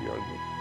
gördüm.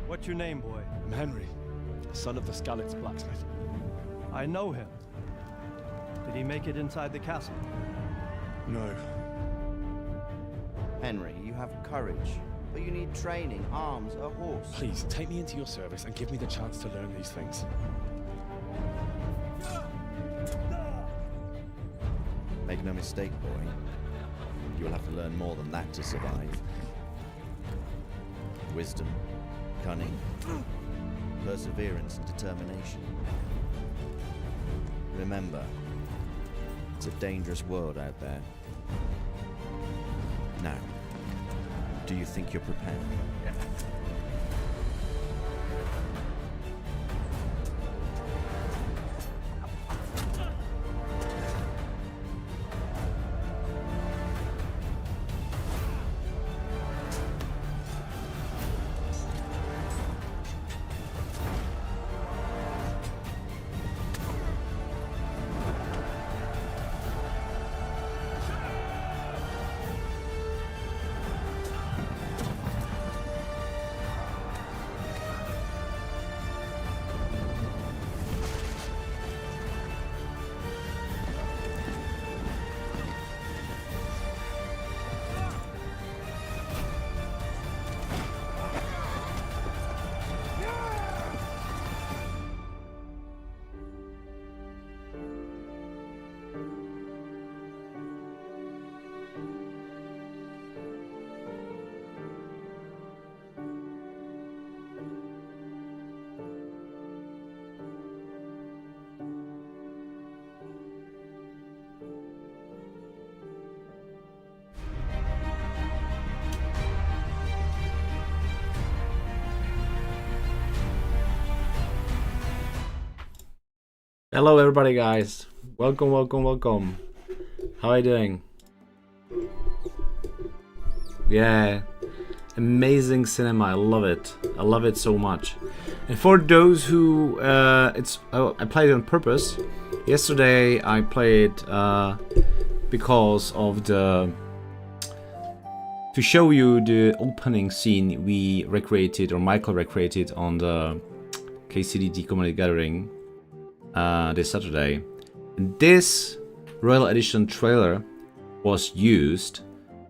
What's your name, boy? I'm Henry, son of the Skalitz blacksmith. I know him. Did he make it inside the castle? No. Henry, you have courage, but you need training, arms, a horse. Please, take me into your service and give me the chance to learn these things. Make no mistake, boy. You will have to learn more than that to survive. Wisdom, cunning, perseverance and determination. Remember, it's a dangerous world out there. Now, do you think you're prepared? Hello everybody guys. Welcome, welcome, welcome. How are you doing? Yeah. Amazing cinema. I love it. I love it so much. And for those who I played on purpose. Yesterday I played because of to show you the opening scene we recreated, or Michael recreated, on the KCD2 Community Gathering this Saturday. And this Royal Edition trailer was used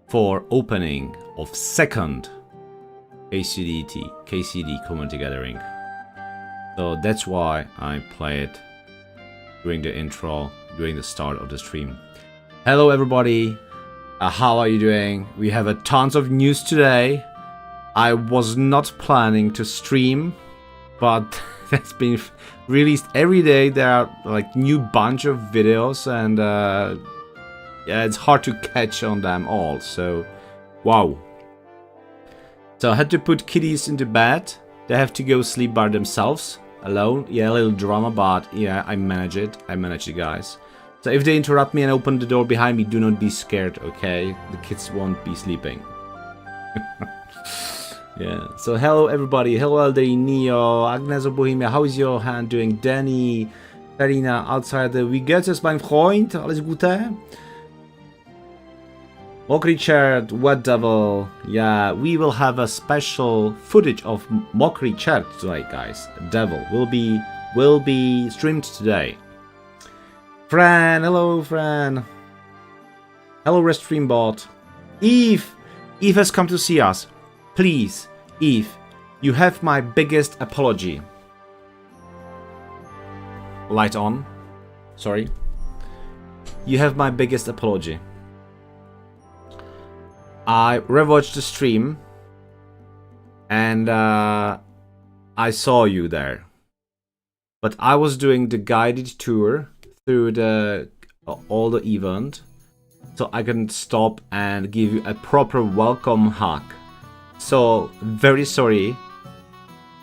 for opening of second KCD Community Gathering. So that's why I play it during the intro, during the start of the stream. Hello everybody, how are you doing? We have a tons of news today. I was not planning to stream, but that's been released every day. There are like new bunch of videos, and yeah, it's hard to catch on them all. So wow. So I had to put kitties into bed. They have to go sleep by themselves alone. Yeah, a little drama, but yeah, I manage it. I manage it, guys. So if they interrupt me and open the door behind me, do not be scared, okay? The kids won't be sleeping. Yeah, so hello everybody. Hello Alday, Neo, Agnes of Bohemia. How is your hand doing? Danny, Karina, outside. Wie geht es, mein Freund? Alles Gute? Mock Richard, Wet Devil. Yeah, we will have a special footage of Mock Richard tonight, guys. Devil will be streamed today. Fran, hello Fran. Hello Restreambot. Eve has come to see us. Please, Eve, you have my biggest apology. Light on. Sorry. You have my biggest apology. I rewatched the stream and I saw you there. But I was doing the guided tour through all the event, so I couldn't stop and give you a proper welcome hug. So very sorry,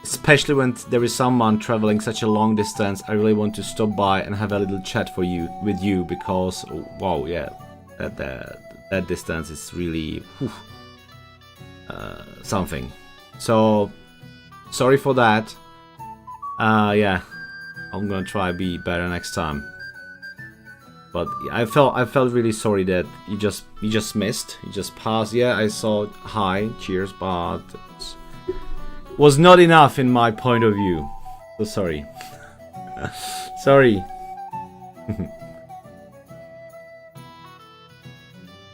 especially when there is someone traveling such a long distance. I really want to stop by and have a little chat with you because wow, yeah, that distance is really something. So sorry for that. Yeah, I'm gonna try to be better next time. But I felt really sorry that you just missed. You just passed. Yeah, I saw hi, cheers, but it was not enough in my point of view. So sorry. Sorry.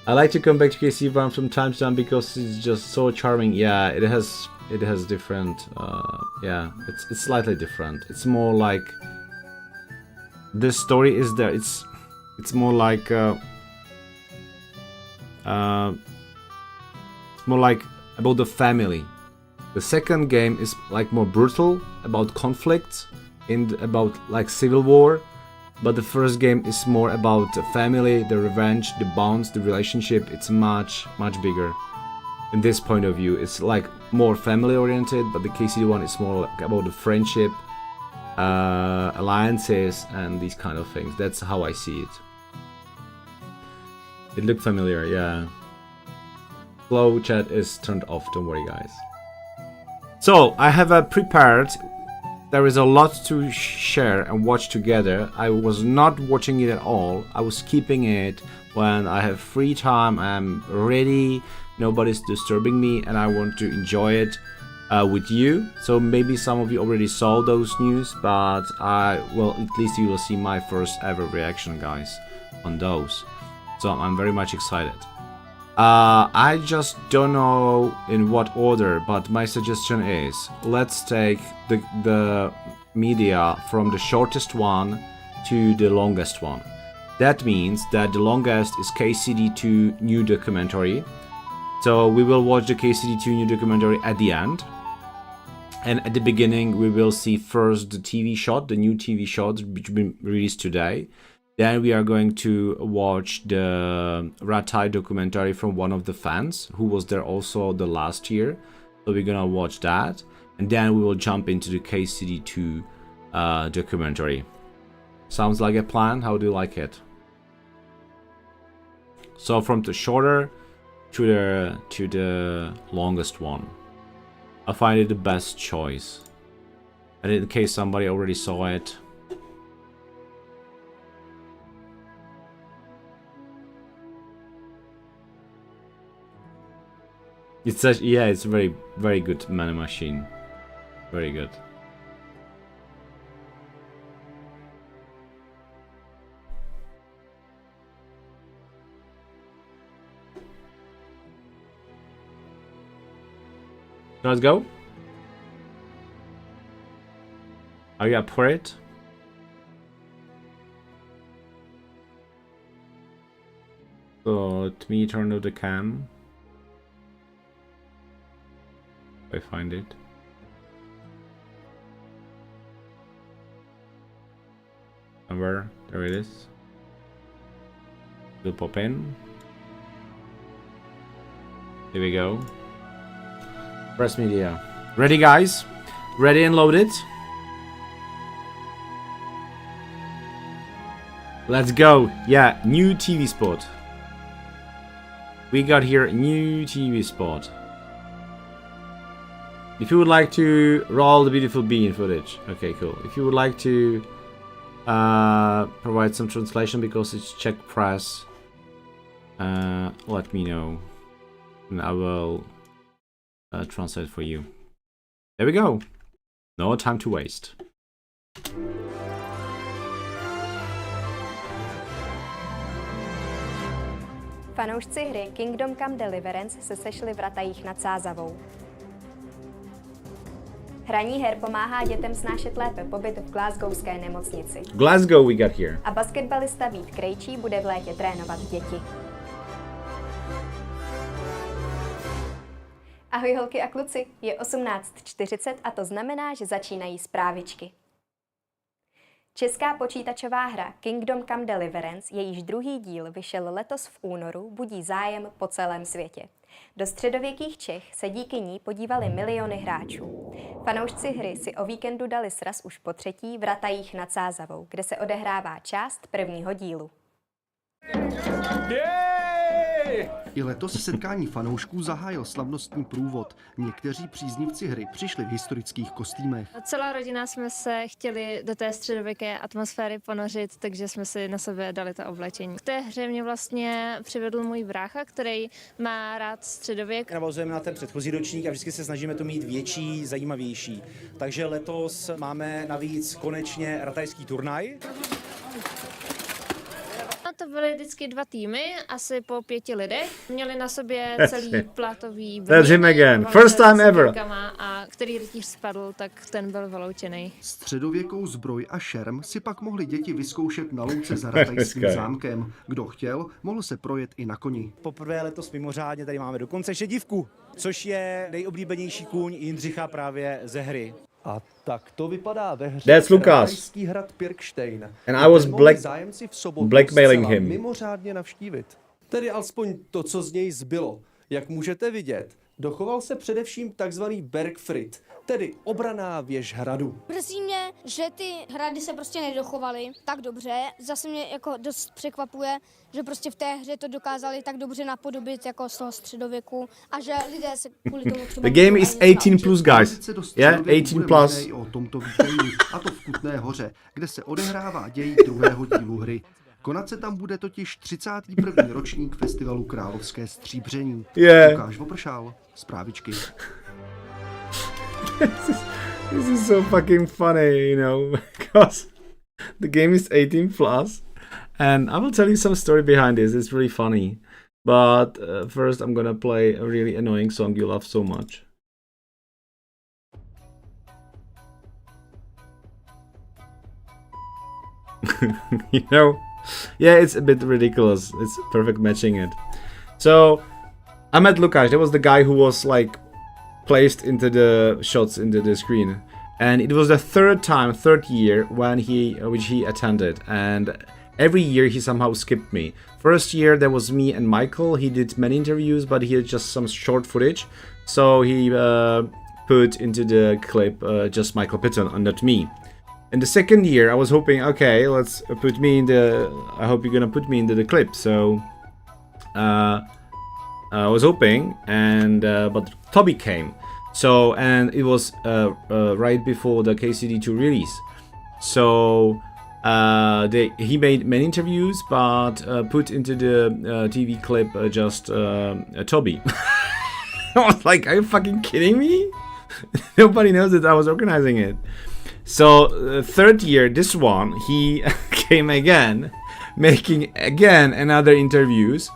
I like to come back to KC Brown from time to time because it's just so charming. Yeah, it has different. Yeah, it's slightly different. It's more like the story is there. It's more like about the family. The second game is like more brutal, about conflicts and about like civil war, but the first game is more about the family, the revenge, the bonds, the relationship. It's much bigger. In this point of view, it's like more family oriented, but the KCD one is more like about the friendship, alliances, and these kind of things. That's how I see it. It looked familiar, yeah. Flow chat is turned off, don't worry guys. So, I have prepared. There is a lot to share and watch together. I was not watching it at all. I was keeping it when I have free time. I'm ready, nobody's disturbing me, and I want to enjoy it with you. So maybe some of you already saw those news, but well, at least you will see my first ever reaction, guys, on those. So I'm very much excited. I just don't know in what order, but my suggestion is let's take the media from the shortest one to the longest one. That means that the longest is KCD2 new documentary. So we will watch the KCD2 new documentary at the end. And at the beginning we will see first the TV shot, the new TV shot which will be released today. Then we are going to watch the Rattay documentary from one of the fans who was there also the last year. So we're gonna watch that. And then we will jump into the KCD2 documentary. Sounds like a plan. How do you like it? So from the shorter to the longest one. I find it the best choice. And in case somebody already saw it. It's such, yeah, it's very, very good mana machine. Very good. Let's go. Are you up for it? So let me turn on the cam. If I find it. Somewhere, there it is. It'll pop in. Here we go. Press media. Ready, guys? Ready and loaded? Let's go. Yeah, new TV spot. We got here a new TV spot. If you would like to roll the beautiful bean footage. Okay, cool. If you would like to provide some translation because it's Czech press, let me know. And I will translate for you. There we go. No time to waste. Fanoušci hry Kingdom Come Deliverance se sešli v Rattajích nad Sázavou. Hraní her pomáhá dětem snášet lépe pobyt v glasgowské nemocnici. Glasgow we got here. A basketbalista Vít Krejčí bude v létě trénovat děti. Ahoj holky a kluci, je 18:40 a to znamená, že začínají zprávičky. Česká počítačová hra Kingdom Come Deliverance, jejíž druhý díl vyšel letos v únoru, budí zájem po celém světě. Do středověkých Čech se díky ní podívali miliony hráčů. Fanoušci hry si o víkendu dali sraz už po třetí v Rattajích nad Sázavou, kde se odehrává část prvního dílu. I letos setkání fanoušků zahájil slavnostní průvod. Někteří příznivci hry přišli v historických kostýmech. Celá rodina jsme se chtěli do té středověké atmosféry ponořit, takže jsme si na sebe dali to oblečení. K té hře mě vlastně přivedl můj brácha, který má rád středověk. Navazujeme na ten předchozí ročník a vždycky se snažíme to mít větší, zajímavější. Takže letos máme navíc konečně ratajský turnaj. To byly vždycky dva týmy, asi po 5 lidech. Měli na sobě celý platový That's him again. First time ever. A který rytíř spadl, tak ten byl vyloučený. Středověkou zbroj a šerm si pak mohli děti vyzkoušet na louce za Rattajským zámkem. Kdo chtěl, mohl se projet i na koni. Poprvé letos mimořádně tady máme dokonce šedivku, což je nejoblíbenější kůň Jindřicha právě ze hry. A tak to vypadá ve hře. That's Lucas. Hrad Pirkstein. And I was blackmailing him. Mimořádně navštívit. Tedy alespoň to, co z něj zbylo. Jak můžete vidět, dochoval se především takzvaný Bergfried, tedy obraná věž hradu. Mrzí mě, že ty hrady se prostě nedochovaly tak dobře. Zase mě jako dost překvapuje, že prostě v té hře to dokázali tak dobře napodobit jako z toho středověku a že lidé se kvůli tomu třeba... The game is 18 plus, guys. Yeah, 18 plus. O tomto víkendu, a to v Kutné Hoře, kde se odehrává děj druhého dílu hry. Konat se tam bude totiž 31. ročník festivalu Královské stříbření. Lukáš Vopršál, zprávičky. This is so fucking funny, you know, because the game is 18 plus, and I will tell you some story behind this. It's really funny, but first I'm gonna play a really annoying song you love so much. You know, yeah, it's a bit ridiculous. It's perfect matching it. So I met Lukáš. That was the guy who was like placed into the shots into the screen, and it was the third year when which he attended, and every year he somehow skipped me. First year there was me and Michael. He did many interviews, but he had just some short footage, so he put into the clip just Michael Pitton and not me. In the second year, I was hoping, okay, let's put me in the. I hope you're gonna put me into the clip. So, I was hoping, and but Toby came. So, and it was right before the KCD2 release. So, he made many interviews, but put into the TV clip just Toby. I was like, are you fucking kidding me? Nobody knows that I was organizing it. So, third year, this one, he came again, making again another interviews.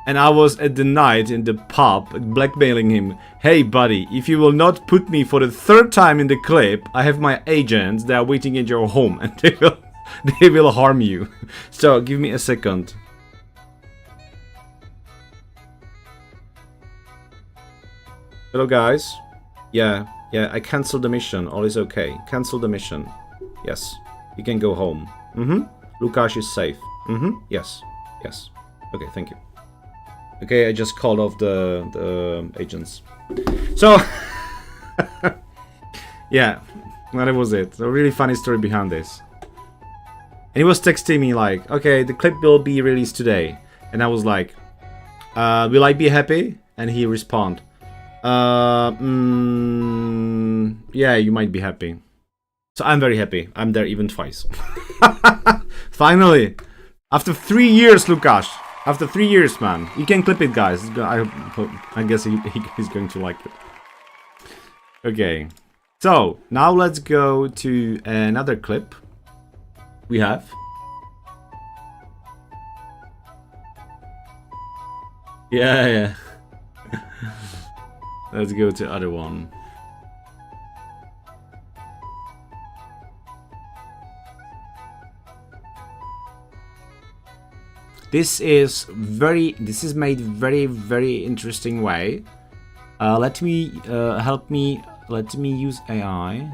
And I was at the night in the pub blackmailing him. Hey buddy, if you will not put me for the third time in the clip, I have my agents that are waiting at your home and they will harm you. So give me a second. Hello guys. Yeah, I canceled the mission. All is okay. Cancel the mission. Yes. You can go home. Lukasz is safe. Yes. Okay, thank you. Okay, I just called off the agents. So, yeah, that was it. A really funny story behind this. And he was texting me like, okay, the clip will be released today. And I was like, will I be happy? And he responded, yeah, you might be happy. So I'm very happy. I'm there even twice. Finally, after 3 years, Lukasz. After 3 years, man. You can clip it, guys. I guess he's going to like it. Okay. So, now let's go to another clip we have. Yeah. Let's go to the other one. This is made very interesting way. Let me use AI.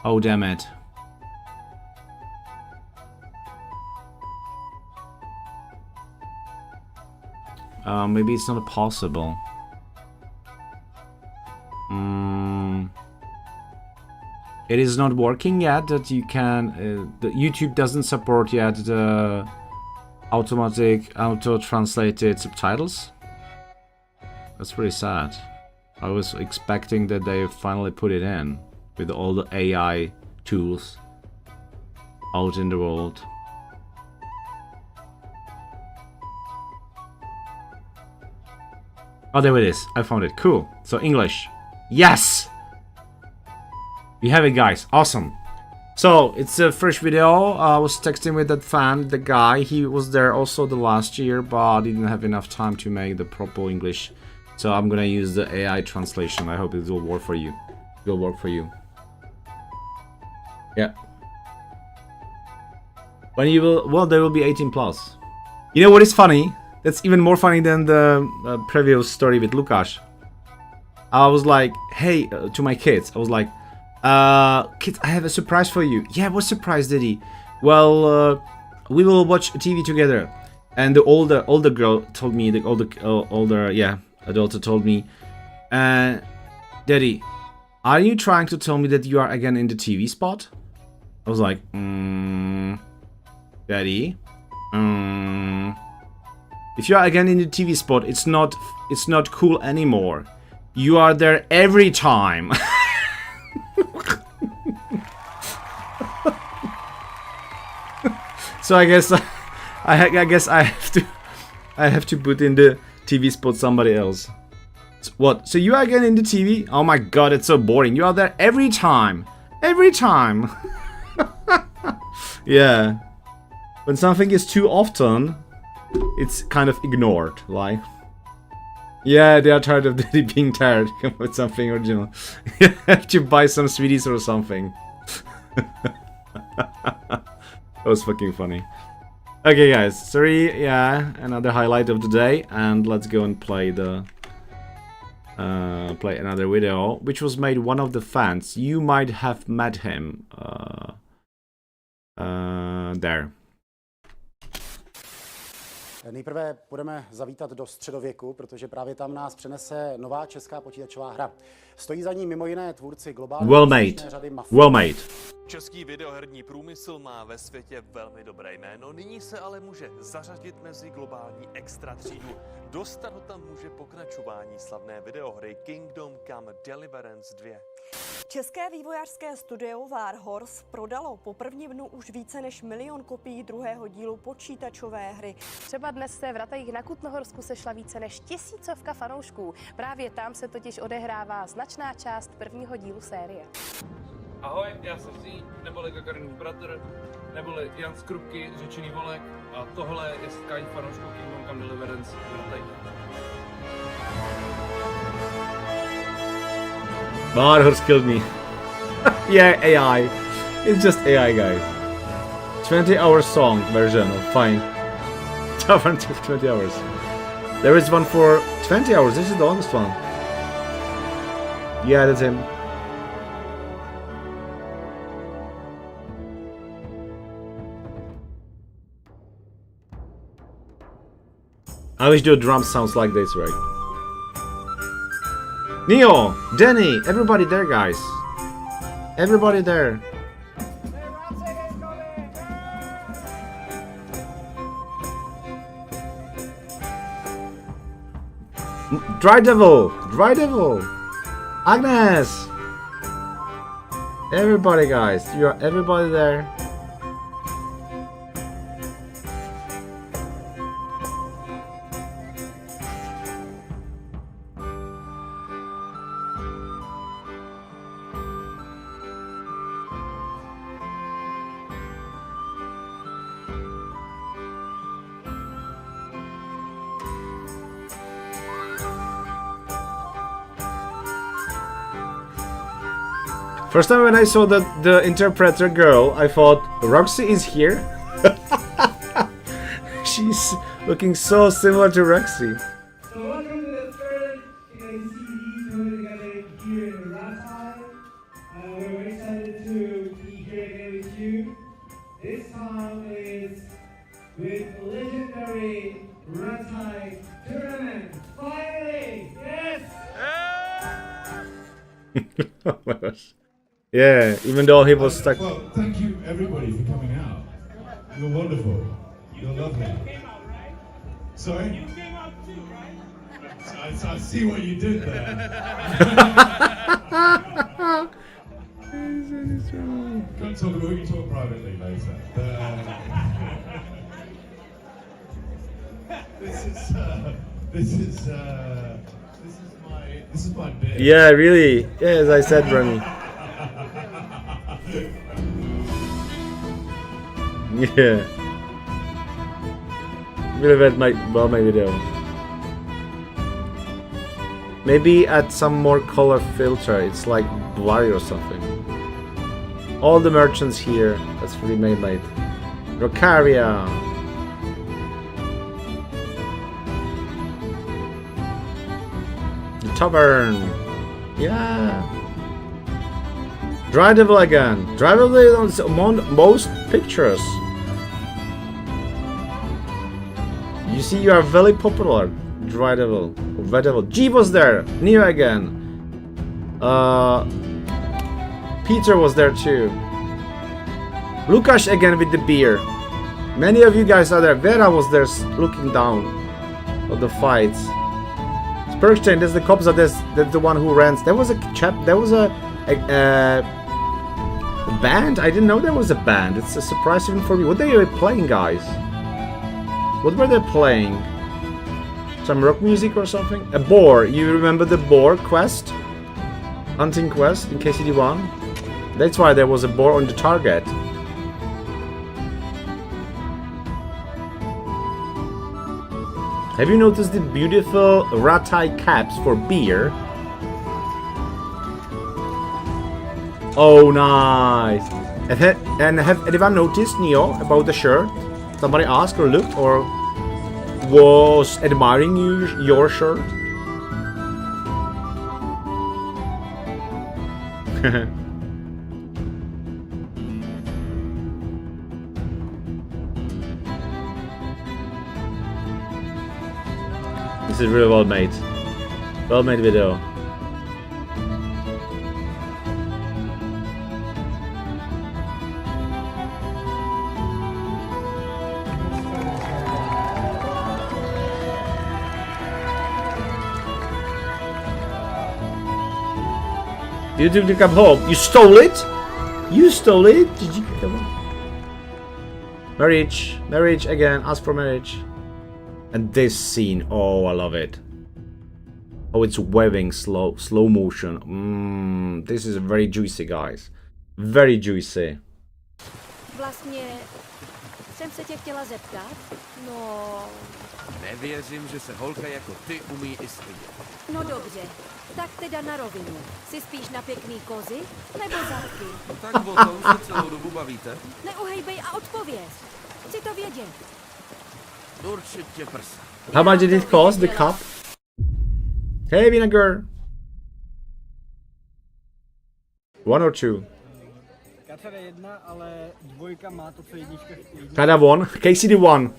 Oh damn it. Maybe it's not possible. It is not working yet that you can the YouTube doesn't support yet the automatic auto-translated subtitles. That's pretty sad. I was expecting that they finally put it in with all the AI tools out in the world. Oh, there it is. I found it. Cool. So English. Yes! We have it, guys. Awesome. So, it's a fresh video. I was texting with that fan, the guy. He was there also the last year, but didn't have enough time to make the proper English. So, I'm gonna use the AI translation. I hope it will work for you. It will work for you. Yeah. When you will... Well, there will be 18 plus. You know what is funny? That's even more funny than the previous story with Lukasz. I was like, hey, to my kids. I was like, kids, I have a surprise for you. Yeah, what surprise, Daddy? Well, we will watch TV together. And the older girl told me, the older adult told me, Daddy, are you trying to tell me that you are again in the TV spot? I was like, Daddy, if you are again in the TV spot, it's not cool anymore. You are there every time. So I guess I have to put in the TV spot somebody else. So what? So you are again in the TV? Oh my god, it's so boring. You are there every time. Every time. Yeah. When something is too often, it's kind of ignored. Like, yeah, they are tired of Daddy being tired. Come with something original. You have to buy some sweeties or something. That was fucking funny. Okay, guys. Sorry, yeah, another highlight of the day, and let's go and play the play another video, which was made one of the fans. You might have met him. There. Nejprve budeme zavítat do středověku, protože právě tam nás přenese nová česká počítačová hra. Stojí za ní mimo jiné tvůrci globální řady mafie. Well made. Český videoherní průmysl má ve světě velmi dobré jméno, nyní se ale může zařadit mezi globální extra třídu. Dostat ho tam může pokračování slavné videohry Kingdom Come Deliverance 2. České vývojářské studio Warhorse prodalo po prvním dnu už více než 1 000 000 kopií druhého dílu počítačové hry. Třeba dnes se v Rattayích na Kutnohorsku sešla více než 1000 fanoušků. Právě tam se totiž odehrává značná část prvního dílu série. Ahoj, já jsem Zí, neboli Gagarinův bratr, neboli Jan z Krupky, řečený Volek a tohle je setkání fanoušků Kingdom Come Deliverance v Rattayích. Warhorse killed me. Yeah, AI. It's just AI, guys. 20-hour song version of Fine. 20 hours. There is one for 20 hours. This is the longest one. Yeah, that's him. I wish the drum sounds like this, right? Neo, Danny, everybody there, guys. Everybody there. Dry Devil, Agnes. Everybody, guys. You are everybody there. First time when I saw the interpreter girl, I thought Roxy is here. She's looking so similar to Roxy. So welcome to the third SPOT-KCD2 together here in Rattay. We're very excited to be here again with you. This time is with legendary Rattay tournament. Finally, yes! Oh my gosh. Yeah, even though he was stuck. Well, thank you everybody for coming out. You're wonderful. You're lovely. You came out, right? Sorry? You came out too, right? I see what you did there. Can't talk about, we can talk privately later. This is my bit. Yeah, really. Yeah, as I said, Bernie. Yeah. Really read my video. Maybe add some more color filter. It's like blurry or something. All the merchants here. That's really made. Rocaria. The tavern. Yeah. Dry Devil again. Dry Devil is on most pictures. You see, you are very popular. Dry Devil. Red Devil. G was there. Neo again. Peter was there too. Lukash again with the beer. Many of you guys are there. Vera was there looking down at the fights. Sperkstein, that's the cops. That's the one who rents. There was a chap. There was a band? I didn't know there was a band. It's a surprise even for me. What they were playing, guys? What were they playing? Some rock music or something? A boar. You remember the boar quest? Hunting quest in KCD1? That's why there was a boar on the target. Have you noticed the beautiful Rattay caps for beer? Oh, nice. And have anyone noticed, Neo, about the shirt? Somebody asked or looked or was admiring your shirt? This is really well made. Well made video. You took the cup home. You stole it? You stole it? Did you come on? Marriage. Marriage again. Ask for marriage. And this scene. Oh, I love it. Oh, it's waving slow motion. This is very juicy, guys. Very juicy. Vlastně jsem se tě chtěla zeptat. No... Nevěřím, že se holka jako ty umí i stydět. No dobře. Tak teda na rovinu. Jsi spíš na pěkný kozy? Nebo zadky? No tak o tom se celou dobu bavíte. Neuhejbej a odpověz. Chci to vědět. Určitě prsa. How much did it cost, the cup? Hey, vinegar. 1 or 2? Kinda 1. KCD1.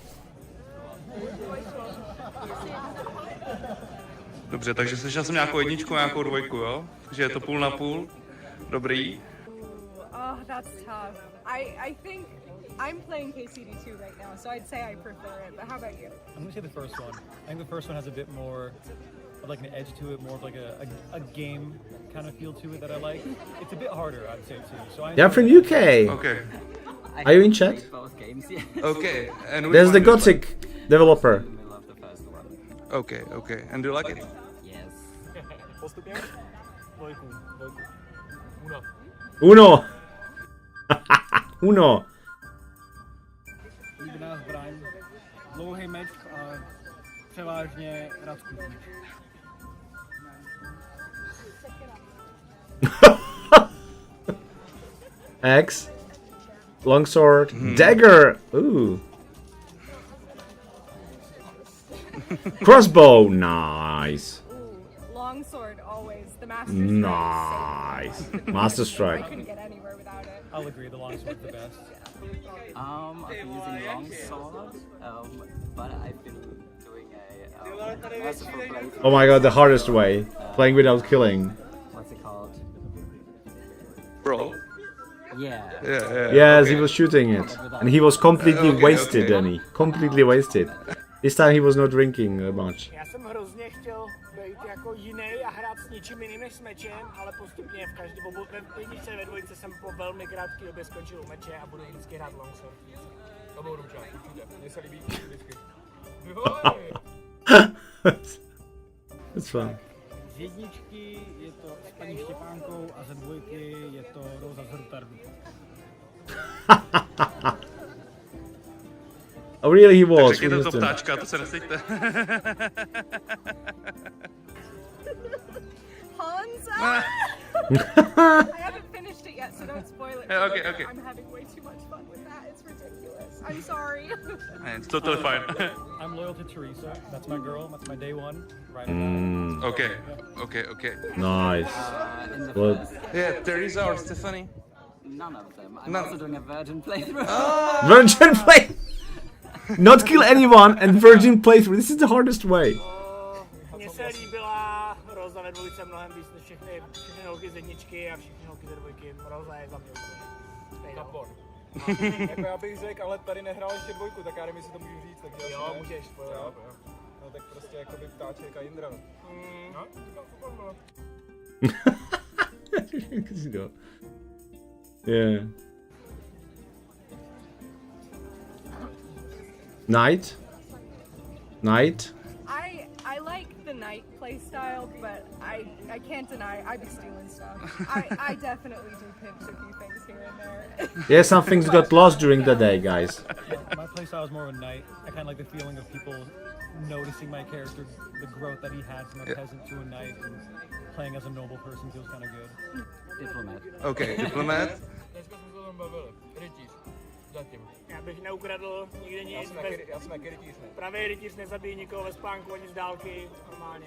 Dobře, takže slyšel jsem nějakou jedničku a nějakou dvojku, jo? Takže je to půl na půl. Dobrý. Oh, that's tough. I think I'm playing KCD2 right now, so I'd say I prefer it. But how about you? I'm gonna say the first one. I think the first one has a bit more of like an edge to it, more of like a game kind of feel to it that I like. It's a bit harder, I'd say too. So Yeah, from UK. Okay. Are you in chat? Okay. And There's the Gothic developer. Okay, okay. And do you like it? Yes. Uno. Uno. Líbená zbraň, dlouhý meč a převážně radku. Axe. Longsword. Dagger. Ooh. Crossbow. Nice. Longsword always. The master Nice. Master I strike. couldn't get anywhere without it. I'll agree, the longsword's the best. I've been using longsword, but I've been doing a merciful playthrough. Oh my god, the hardest way. Playing without killing. What's it called? Bro. Yeah. Yes, okay. he was shooting it. And he was completely wasted, Danny. Completely wasted. This time he was not drinking much. Já jsem hrozně chtěl být jako jiný a hrát s ničím jiným než s mečem, ale postupně v každém obu ve jedničce ve dvojce jsem po velmi krátké době skončil u meče a budu vždycky hrát longsword. To byl ručák, určitě. Mně se líbí vždycky. It's fun. Z jedničky je to s paní Štěpánkou a ze dvojky je to Rosa z Rutardu. Oh really, he was. Tak řekněte to ptáčka, to se nestyďte. Hansa! I haven't finished it yet, so don't spoil it. Yeah, okay. I'm having way too much fun with that. It's ridiculous. I'm sorry. It's totally fine. I'm loyal to Teresa. That's my girl. That's my day one. Right. Okay. Nice. Well, Yeah, Teresa or Stephanie? none of them. I'm also doing a virgin playthrough. Virgin play. Not kill anyone and virgin playthrough. This is the hardest way. Mně se líbila Rosa ve dvojce mnohem víc než všechny holky z jedničky a všechny holky ze dvojky. Rosa je za mě úplně kapor. Jako já bych řekl, ale tady nehrál ještě dvojku, tak já nevím, jestli to můžu říct. Tak jo, můžeš. No tak prostě jakoby ptáček a Jindra. Yeah. Knight. I like the knight playstyle, but I can't deny I be stealing stuff. I definitely do pinch a few things here and there. Yeah, some things got lost during the day, guys. My playstyle is more of a knight. I kind of like the feeling of people noticing my character, the growth that he had from a peasant to a knight, and playing as a noble person feels kind of good. Diplomat. Okay, diplomat. Já bych neukradl nikdy nic. Já jsem taky rytíř, ne? Pravý rytíř nezabíjí nikoho ve spánku ani z dálky, normálně.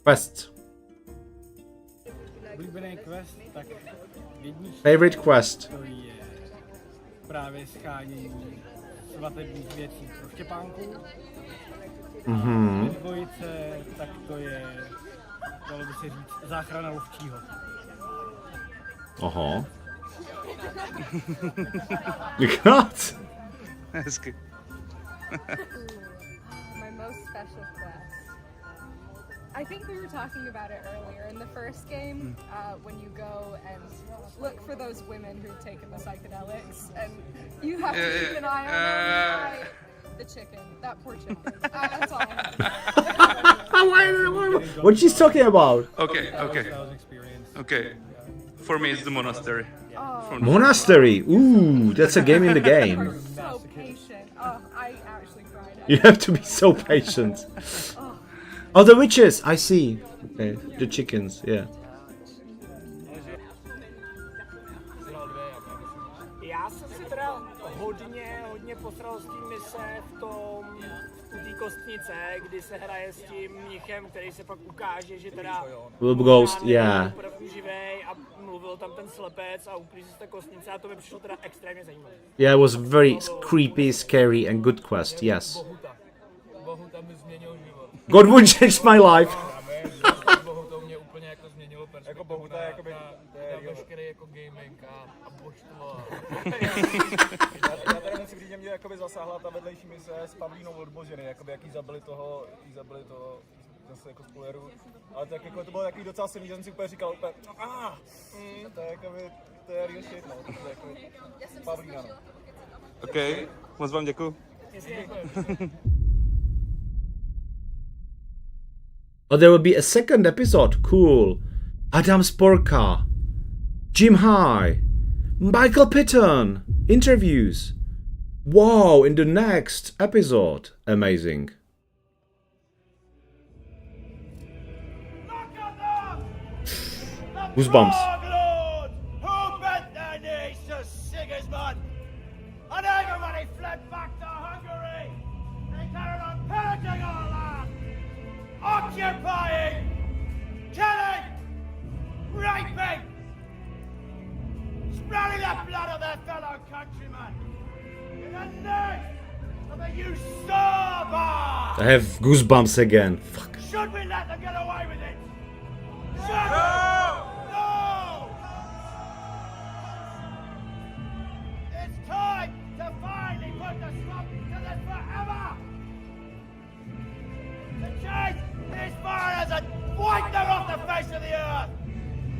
Quest. Oblíbený quest, tak Favorite quest? To je právě schánění svatebních věcí pro Štěpánku. Mhm. A dvojice, tak to je, dalo by se říct, záchrana lovčího. Aha. God. Hezky. My most special quest. I think we were talking about it earlier in the first game, when you go and look for those women who've taken the psychedelics, and you have to keep an eye on them. The chicken, that poor chicken. That's all. What she's talking about? Okay. Okay. For me, it's the monastery. Monastery. Ooh, that's a game in the game. So patient. Oh, I actually cried. You have to be so patient. Oh, the witches. I see. Okay, the chickens. Yeah. Já jsem si teda hodně posral z té mise u té kostnice, kdy se hraje s tím mnichem, který se pak ukáže, že teda Little ghost, yeah. opravdu živej a mluvil tam ten slepec a uklízí se ta kostnice a to mi přišlo teda extrémně zajímavé. Yeah, it was very creepy, scary, and good quest. Yes. Bohuta mi změnil život. God would change my life. Bohuta mě úplně jako změnilo perspektivu. Jako Bohuta, jakoby na veškerý jako gaming a božstvo. Já tady musím říct, že mě jakoby zasáhla ta vedlejší mise s Pavlínou od Boženy, jakoby jak jí zabili toho zase jako spoileru, ale tak jako to bylo takový docela silný, že jsem si úplně říkal úplně to je jakoby, to je real shit, no, to je jako Pavlína, no. OK, moc vám děkuju. Oh, there will be a second episode. Cool. Adam Sporka, Jim High, Michael Pitton, interviews. Wow, in the next episode. Amazing. Goosebumps. Who bent their knees to Sigismund? And everybody fled back to Hungary. They carried on pillaging our land, occupying, killing, raping, spreading the blood of their fellow countrymen in the name of the usurper. I have goosebumps again. Fuck. Should we let them get away with it? Should we? No! It's time to finally put the stop to this forever! To chase these foreigners and wipe them off the face of the earth!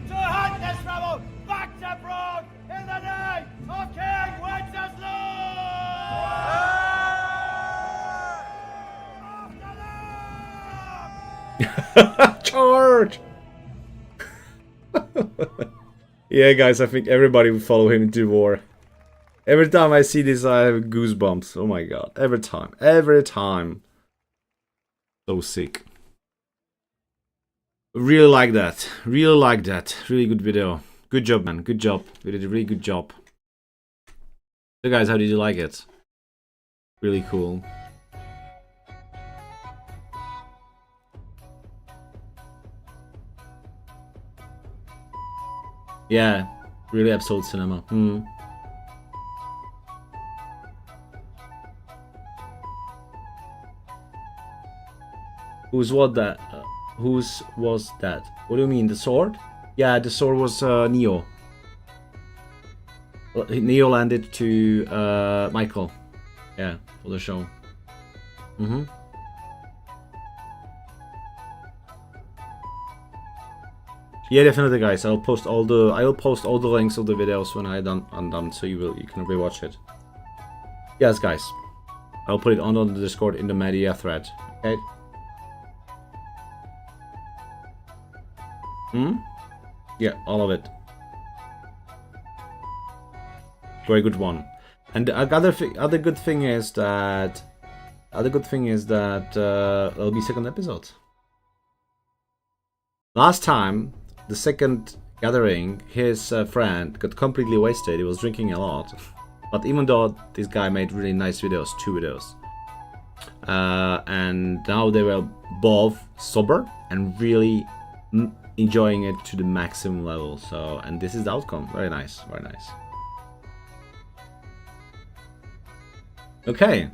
To hunt this rebel back to Prague in the name of King Wenceslas! Charge! Yeah, guys, I think everybody will follow him into war. Every time I see this, I have goosebumps. Oh my god. Every time. So sick. Really like that. Really good video. Good job, man. Good job. You did a really good job. So guys, how did you like it? Really cool. Yeah, really absolute cinema. Whose was that? Whose was that? What do you mean, the sword? Yeah, the sword was Neo. Neo landed to Michael. Yeah, for the show. Yeah, definitely, guys. I'll post all the links of the videos when I'm done, so you can rewatch it. Yes, guys. I'll put it on the Discord in the media thread. Okay. Yeah, all of it. Very good one. And the other good thing is that there'll be second episode. Last time, the second gathering, his friend got completely wasted. He was drinking a lot. But even though this guy made really nice videos, 2 videos, and now they were both sober and really enjoying it to the maximum level. So, and this is the outcome. Very nice, very nice. Okay,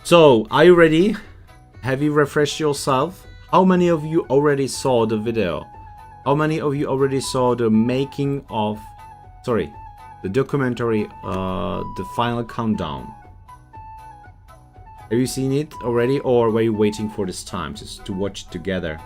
so are you ready? Have you refreshed yourself? How many of you already saw the video? How many of you already saw the making of, sorry, the documentary, the final countdown? Have you seen it already, or were you waiting for this time just to watch it together?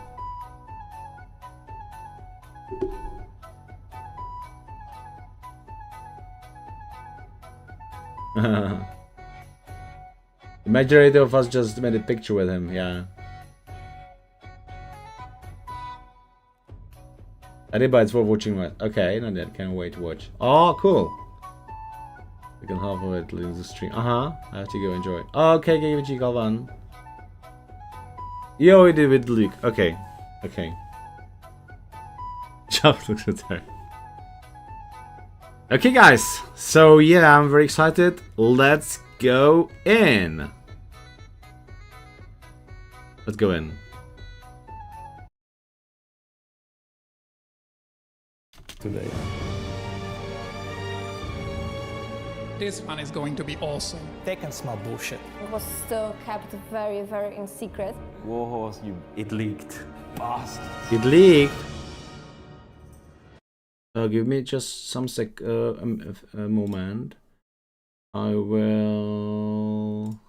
The majority of us just made a picture with him, yeah. I did, but it's worth watching. Okay, no, that can't wait to watch. Oh, cool. We can half of it leaves the stream. I have to go enjoy. Okay, give it one. Yo, we did with Luke. Okay, okay. Just looks at her. Okay, guys. So yeah, I'm very excited. Let's go in. Let's go in. Today. This one is going to be awesome. They can smell bullshit. It was still kept very, very in secret. Warhorse, it leaked. Bastard. It leaked. Give me just some a moment. I will.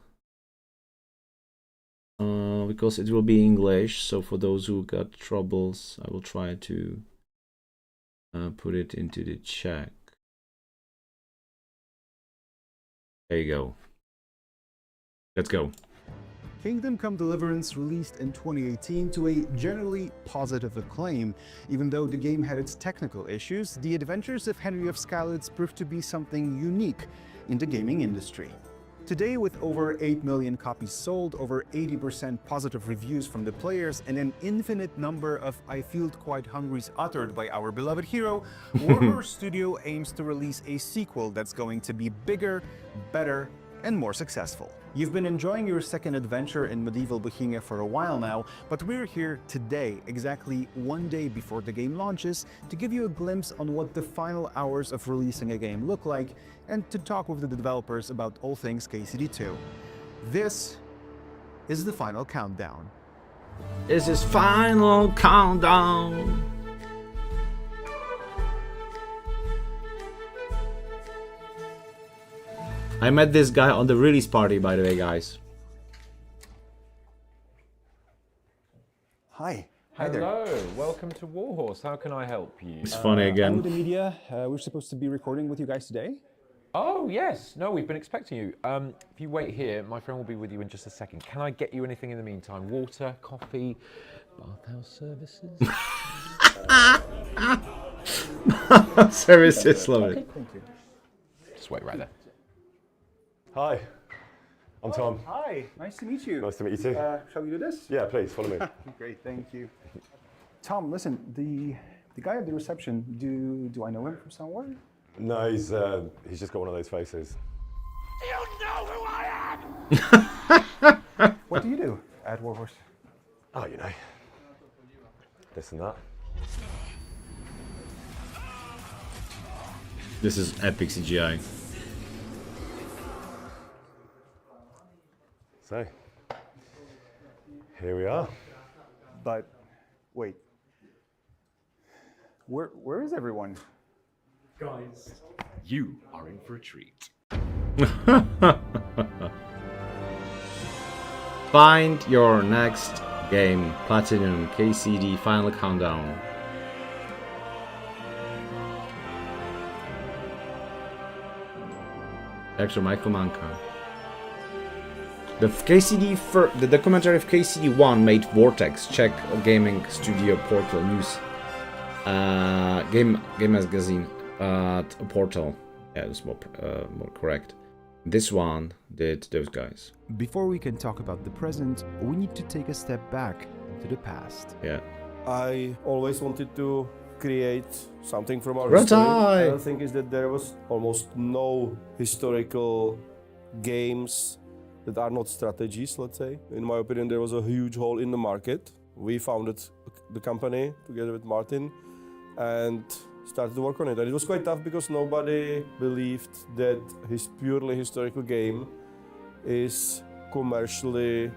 Because it will be English, so for those who got troubles, I will try to put it into the chat. There you go. Let's go. Kingdom Come Deliverance released in 2018 to a generally positive acclaim. Even though the game had its technical issues, the adventures of Henry of Skalitz proved to be something unique in the gaming industry. Today, with over 8 million copies sold, over 80% positive reviews from the players, and an infinite number of "I feel quite hungry's" uttered by our beloved hero, Warhorse Studio aims to release a sequel that's going to be bigger, better, and more successful. You've been enjoying your second adventure in medieval Bohemia for a while now, but we're here today, exactly one day before the game launches, to give you a glimpse on what the final hours of releasing a game look like, and to talk with the developers about all things KCD2. This is the final countdown. This is final countdown. I met this guy on the release party, by the way, guys. Hi. Hi there. Hello, welcome to Warhorse. How can I help you? It's funny again. I'm with the media. We're supposed to be recording with you guys today. Oh, yes. No, we've been expecting you. If you wait here, my friend will be with you in just a second. Can I get you anything in the meantime? Water, coffee, bathhouse services? Services, love it. Thank you. Just wait right there. Hi, I'm Tom. Hi, nice to meet you. Nice to meet you too. Shall we do this? Yeah, please, follow me. Great, thank you. Tom, listen, the guy at the reception, do I know him from somewhere? No, he's just got one of those faces. You know who I am! What do you do at Warhorse? Oh, you know, this and that. This is epic CGI. So, here we are. But, wait. Where is everyone? Guys, you are in for a treat. Find your next game. Platinum KCD Final Countdown. Director Michael Manka. The documentary of KCD1 made Vortex, Czech gaming studio portal news. Game magazine portal. Yeah, it was more correct. This one did those guys. Before we can talk about the present, we need to take a step back to the past. Yeah. I always wanted to create something from our Rattay! history. The thing is that there was almost no historical games that are not strategies, let's say. In my opinion, there was a huge hole in the market. We found it the company together with Martin and started to work on it. And it was quite tough because nobody believed that his purely historical game is commercially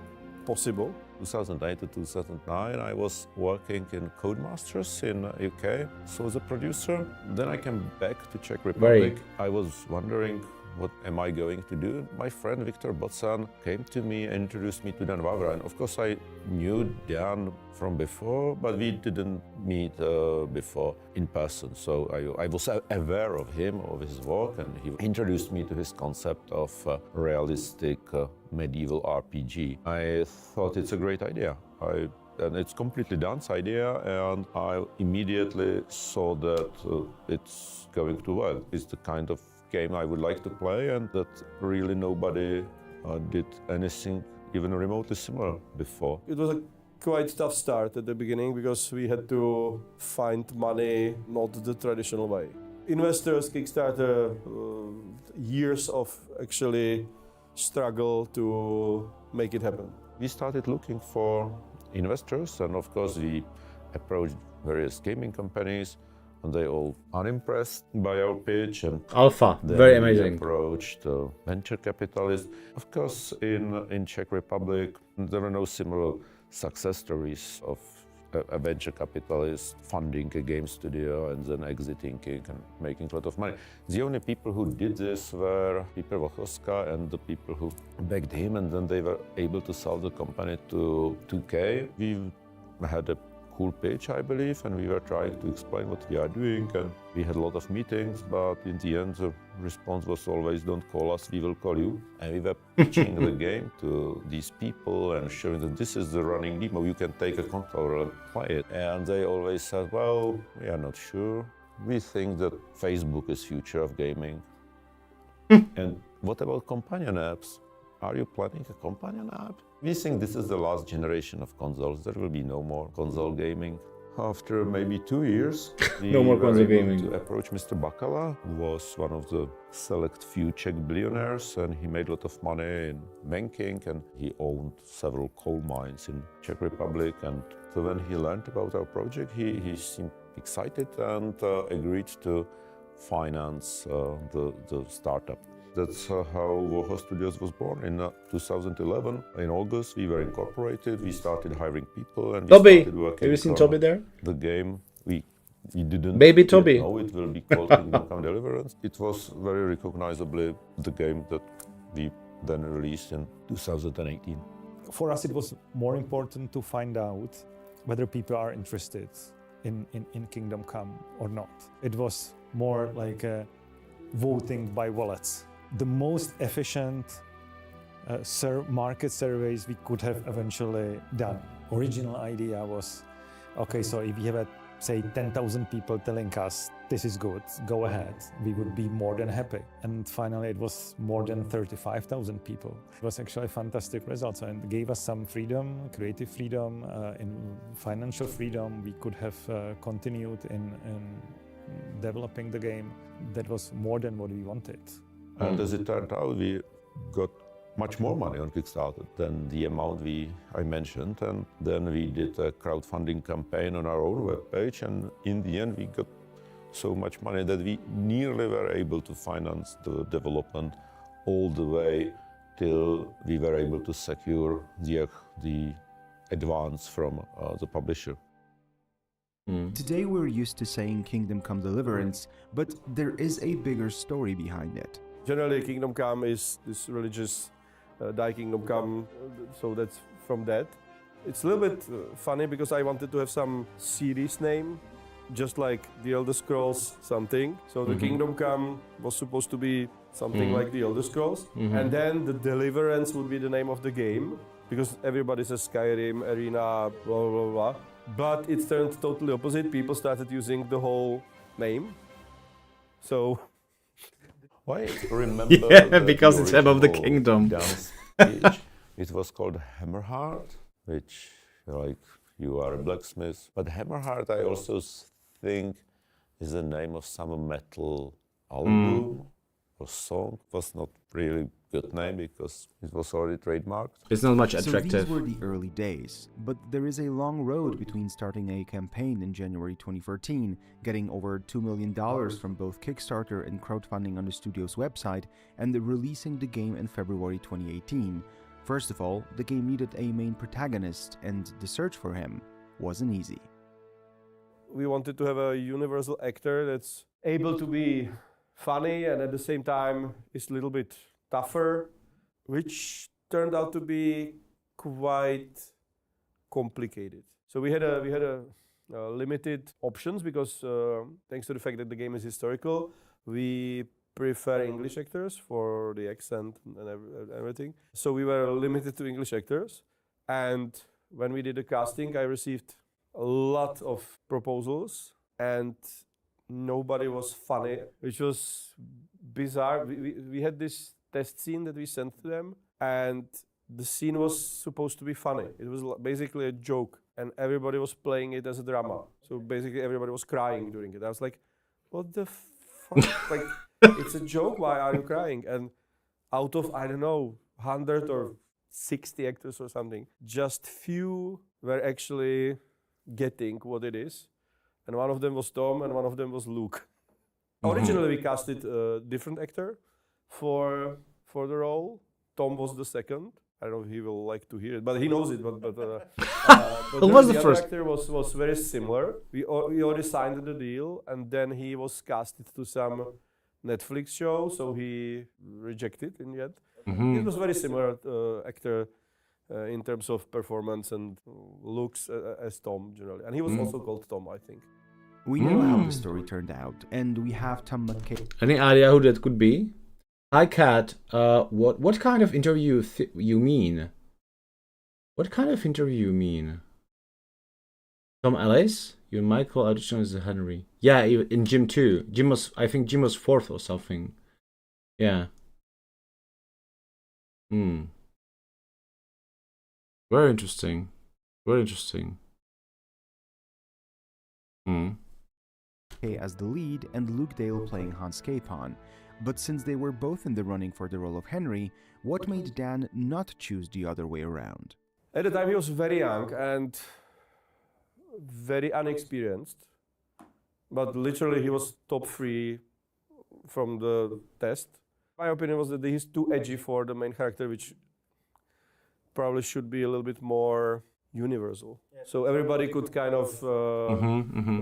possible. 2008 to 2009, I was working in Codemasters in UK, so as a producer. Then I came back to Czech Republic. I was wondering, what am I going to do? My friend Viktor Bocan came to me and introduced me to Dan Vavra. And of course, I knew Dan from before, but we didn't meet before in person. So I was aware of him, of his work, and he introduced me to his concept of realistic medieval RPG. I thought it's a great idea. And it's completely Dan's idea, and I immediately saw that it's going to work. It's the kind of game I would like to play, and that really nobody did anything even remotely similar before. It was a quite tough start at the beginning because we had to find money not the traditional way. Investors, Kickstarter, years of actually struggle to make it happen. We started looking for investors, and of course we approached various gaming companies, and they all unimpressed by our pitch. And Alpha, very amazing. We approached venture capitalists. Of course, in Czech Republic, there were no similar success stories of a venture capitalist funding a game studio and then exiting it and making a lot of money. The only people who did this were Peter Wachowska and the people who backed him, and then they were able to sell the company to 2K. We had a cool pitch, I believe, and we were trying to explain what we are doing, and we had a lot of meetings, but in the end the response was always, don't call us, we will call you. And we were pitching the game to these people and showing that this is the running demo, you can take a controller and play it. And they always said, well, we are not sure. We think that Facebook is future of gaming. And what about companion apps? Are you planning a companion app? We think this is the last generation of consoles. There will be no more console gaming. After maybe 2 years, we no more were console able gaming. to approach Mr. Bakala, who was one of the select few Czech billionaires, and he made a lot of money in banking, and he owned several coal mines in Czech Republic. And so when he learned about our project, he seemed excited and agreed to finance the startup. That's how Warhol Studios was born in 2011. In August, we were incorporated. We started hiring people, and we started working. Have you seen Toby there? The game we didn't Baby Toby. know it will be called Kingdom Come Deliverance. It was very recognizably the game that we then released in 2018. For us, it was more important to find out whether people are interested in Kingdom Come or not. It was more like a voting by wallets. The most efficient market surveys we could have eventually done. Original idea was, okay, so if we have, say, 10,000 people telling us this is good, go ahead, we would be more than happy. And finally, it was more than 35,000 people. It was actually fantastic results and gave us some freedom, creative freedom, in financial freedom. We could have continued in developing the game. That was more than what we wanted. And as it turned out, we got much more money on Kickstarter than the amount I mentioned. And then we did a crowdfunding campaign on our own webpage. And in the end, we got so much money that we nearly were able to finance the development all the way till we were able to secure the advance from the publisher. Today we're used to saying Kingdom Come Deliverance, but there is a bigger story behind it. Generally, Kingdom Come is this religious Thy Kingdom Come, so that's from that. It's a little bit funny because I wanted to have some series name, just like the Elder Scrolls something. So the Kingdom Come was supposed to be something like the Elder Scrolls, and then the Deliverance would be the name of the game, because everybody says Skyrim, Arena, blah blah blah. But it turned totally opposite. People started using the whole name. So I remember yeah, because it's above the kingdom. Dance speech. It was called Hammerheart, which, like, you are a blacksmith. But Hammerheart, I also think, is the name of some metal album or song was not really good name because it was already trademarked. It's not much So attractive. these were the early days, but there is a long road between starting a campaign in January 2014, getting over $2 million from both Kickstarter and crowdfunding on the studio's website, and releasing the game in February 2018. First of all, the game needed a main protagonist, and the search for him wasn't easy. We wanted to have a universal actor that's able to be funny and at the same time is a little bit tougher, which turned out to be quite complicated. So we had a limited options because thanks to the fact that the game is historical, we prefer English actors for the accent and everything. So we were limited to English actors, and when we did the casting, I received a lot of proposals and nobody was funny, which was bizarre. We had this test scene that we sent to them, and the scene was supposed to be funny. It was basically a joke, and everybody was playing it as a drama. So basically everybody was crying during it. I was like, what the fuck? Like, it's a joke, why are you crying? And out of, I don't know, 100 or 60 actors or something, just few were actually getting what it is. And one of them was Tom and one of them was Luke. Originally we casted a different actor for the role. Tom was the second. I don't know if he will like to hear it, but he knows it. But was the other first actor was very similar. We already signed the deal, and then he was casted to some Netflix show, so he rejected in the end. It was very similar actor in terms of performance and looks as Tom generally, and he was also called Tom, I think. We know how the story turned out, and we have Tom McKay. Any idea who that could be? Hi, Kat. What kind of interview you mean? What kind of interview you mean? Tom Ellis? You Michael audition as Henry. Yeah, in Gym 2. I think Jim was 4th or something. Yeah. Very interesting. Very interesting. As the lead and Luke Dale playing Hans Capon. But since they were both in the running for the role of Henry, what made Dan not choose the other way around? At the time he was very young and very unexperienced, but literally he was top 3 from the test. My opinion was that he's too edgy for the main character, which probably should be a little bit more universal. So everybody could kind of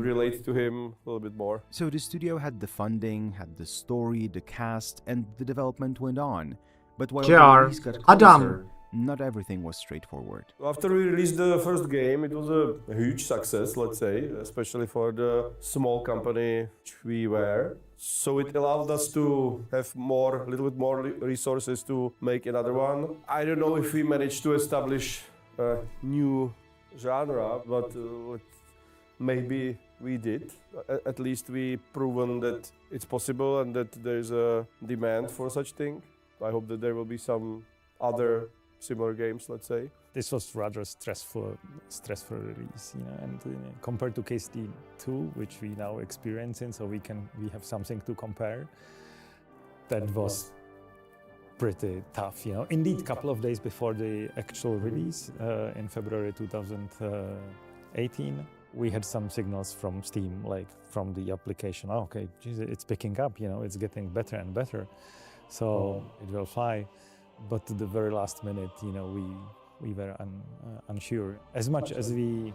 relate to him a little bit more. So the studio had the funding, had the story, the cast, and the development went on. But while the release got closer, not everything was straightforward. After we released the first game, it was a huge success, let's say, especially for the small company which we were. So it allowed us to have a little bit more resources to make another one. I don't know if we managed to establish a new genre, but maybe we did. At least we proven that it's possible and that there's a demand for such thing. I hope that there will be some other similar games, let's say. This was rather stressful release, and compared to KCD2, which we now experience in, so we have something to compare. That was pretty tough, Indeed, a couple of days before the actual release, in February 2018, we had some signals from Steam, like from the application. Oh, okay, geez, it's picking up, it's getting better and better, so it will fly. But to the very last minute, we were unsure. As much as we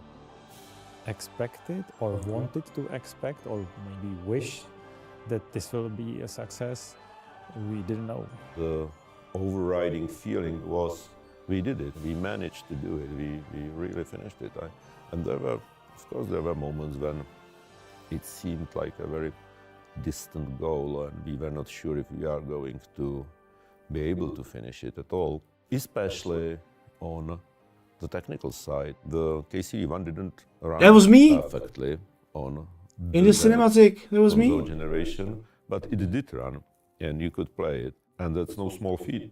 expected or wanted to expect or maybe wish that this will be a success, we didn't know. The overriding feeling was we did it, we managed to do it, we really finished it. And there were moments when it seemed like a very distant goal and we were not sure if we are going to be able to finish it at all, especially on the technical side. The KCD1 didn't run perfectly on in the cinematic. That was me. Generation, but it did run, and you could play it, and that's no small feat.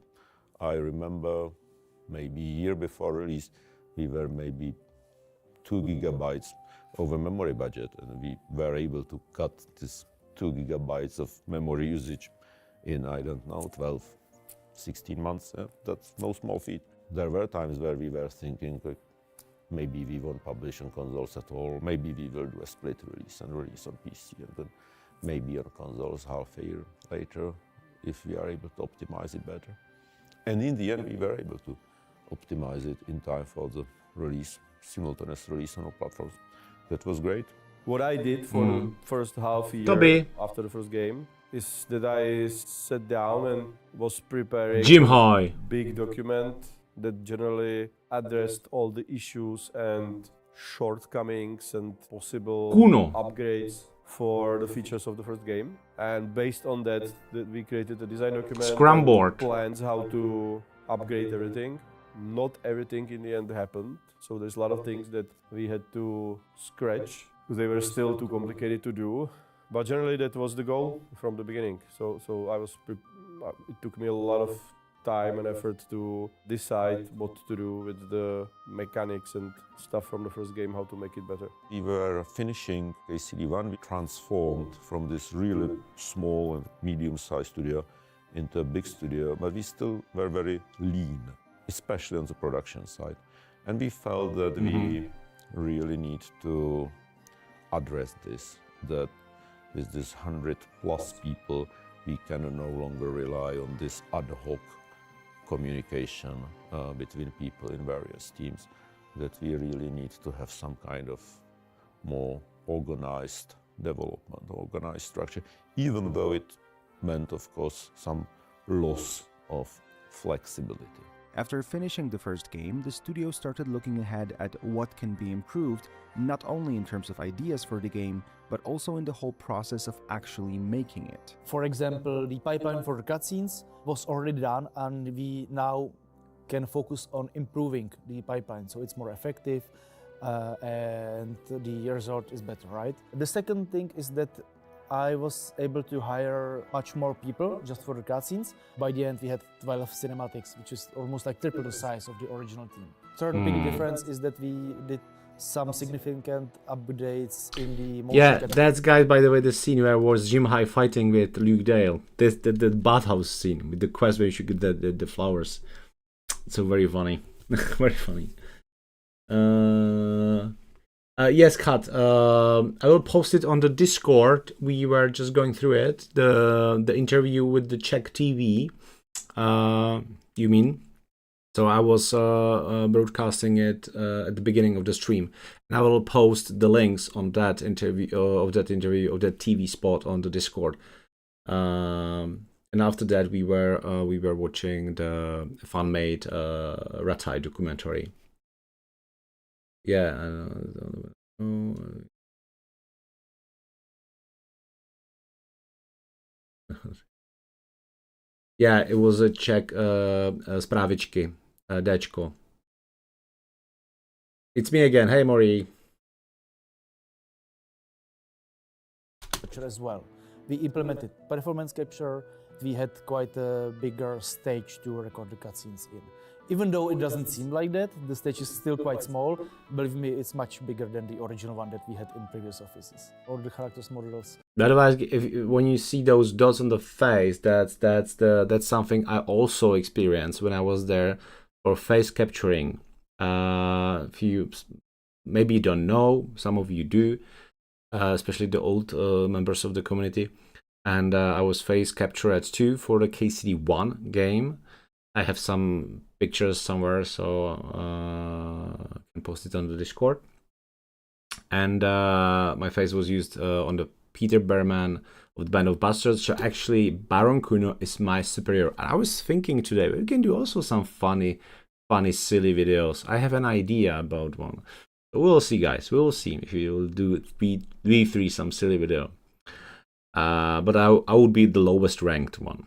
I remember maybe a year before release, we were maybe 2 gigabytes over memory budget, and we were able to cut this 2 gigabytes of memory usage in, I don't know, 12, 16 months. That's no small feat. There were times where we were thinking, like, maybe we won't publish on consoles at all, maybe we will do a split release and release on PC, and then maybe on consoles half a year later, if we are able to optimize it better. And in the end, we were able to optimize it in time for the release, simultaneous release on all platforms. That was great. What I did for the first half year after the first game is that I sat down and was preparing a big document that generally addressed all the issues and shortcomings and possible upgrades for the features of the first game. And based on that, we created a design document, Scrum board, plans how to upgrade everything. Not everything in the end happened, so there's a lot of things that we had to scratch. They were still too complicated to do, but generally that was the goal from the beginning. So it took me a lot of time and effort to decide what to do with the mechanics and stuff from the first game, how to make it better. We were finishing KCD1, we transformed from this really small and medium-sized studio into a big studio, but we still were very lean, especially on the production side. And we felt that we really need to address this, that with this 100+ people, we can no longer rely on this ad hoc communication between people in various teams, that we really need to have some kind of more organized development, organized structure, even though it meant, of course, some loss of flexibility. After finishing the first game, the studio started looking ahead at what can be improved, not only in terms of ideas for the game, but also in the whole process of actually making it. For example, the pipeline for the cutscenes was already done, and we now can focus on improving the pipeline so it's more effective and the result is better, right? The second thing is that I was able to hire much more people just for the cutscenes. By the end, we had 12 cinematics, which is almost like triple the size of the original team. Third big difference is that we did some significant updates in the motion that's, guys, by the way, the scene where was Jim High fighting with Luke Dale. The bathhouse scene with the quest where you should get the flowers. It's so very funny. Very funny. Yes, Kat. I will post it on the Discord. We were just going through it. The interview with the Czech TV. You mean? So I was broadcasting it at the beginning of the stream, and I will post the links on that interview of that TV spot on the Discord. And after that, we were watching the fan-made Rattay documentary. Yeah. Yeah, it was a Czech Spravičky, Dčko. It's me again. Hey, Mori. As well. We implemented performance capture. We had quite a bigger stage to record the cutscenes in. Even though it doesn't seem like that, the stage is still quite small. Believe me, it's much bigger than the original one that we had in previous offices. All the characters models. Otherwise, when you see those dots on the face, that's something I also experienced when I was there for face capturing. If you maybe you don't know, some of you do, especially the old members of the community. And I was face captured too for the KCD1 game. I have some pictures somewhere, so I can post it on the Discord. And my face was used on the Peter Berman of the Band of Bastards. So actually, Baron Kuno is my superior. And I was thinking today, we can do also some funny, silly videos. I have an idea about one. We'll see, guys. We'll see if we will do V3 some silly video. But I would be the lowest ranked one.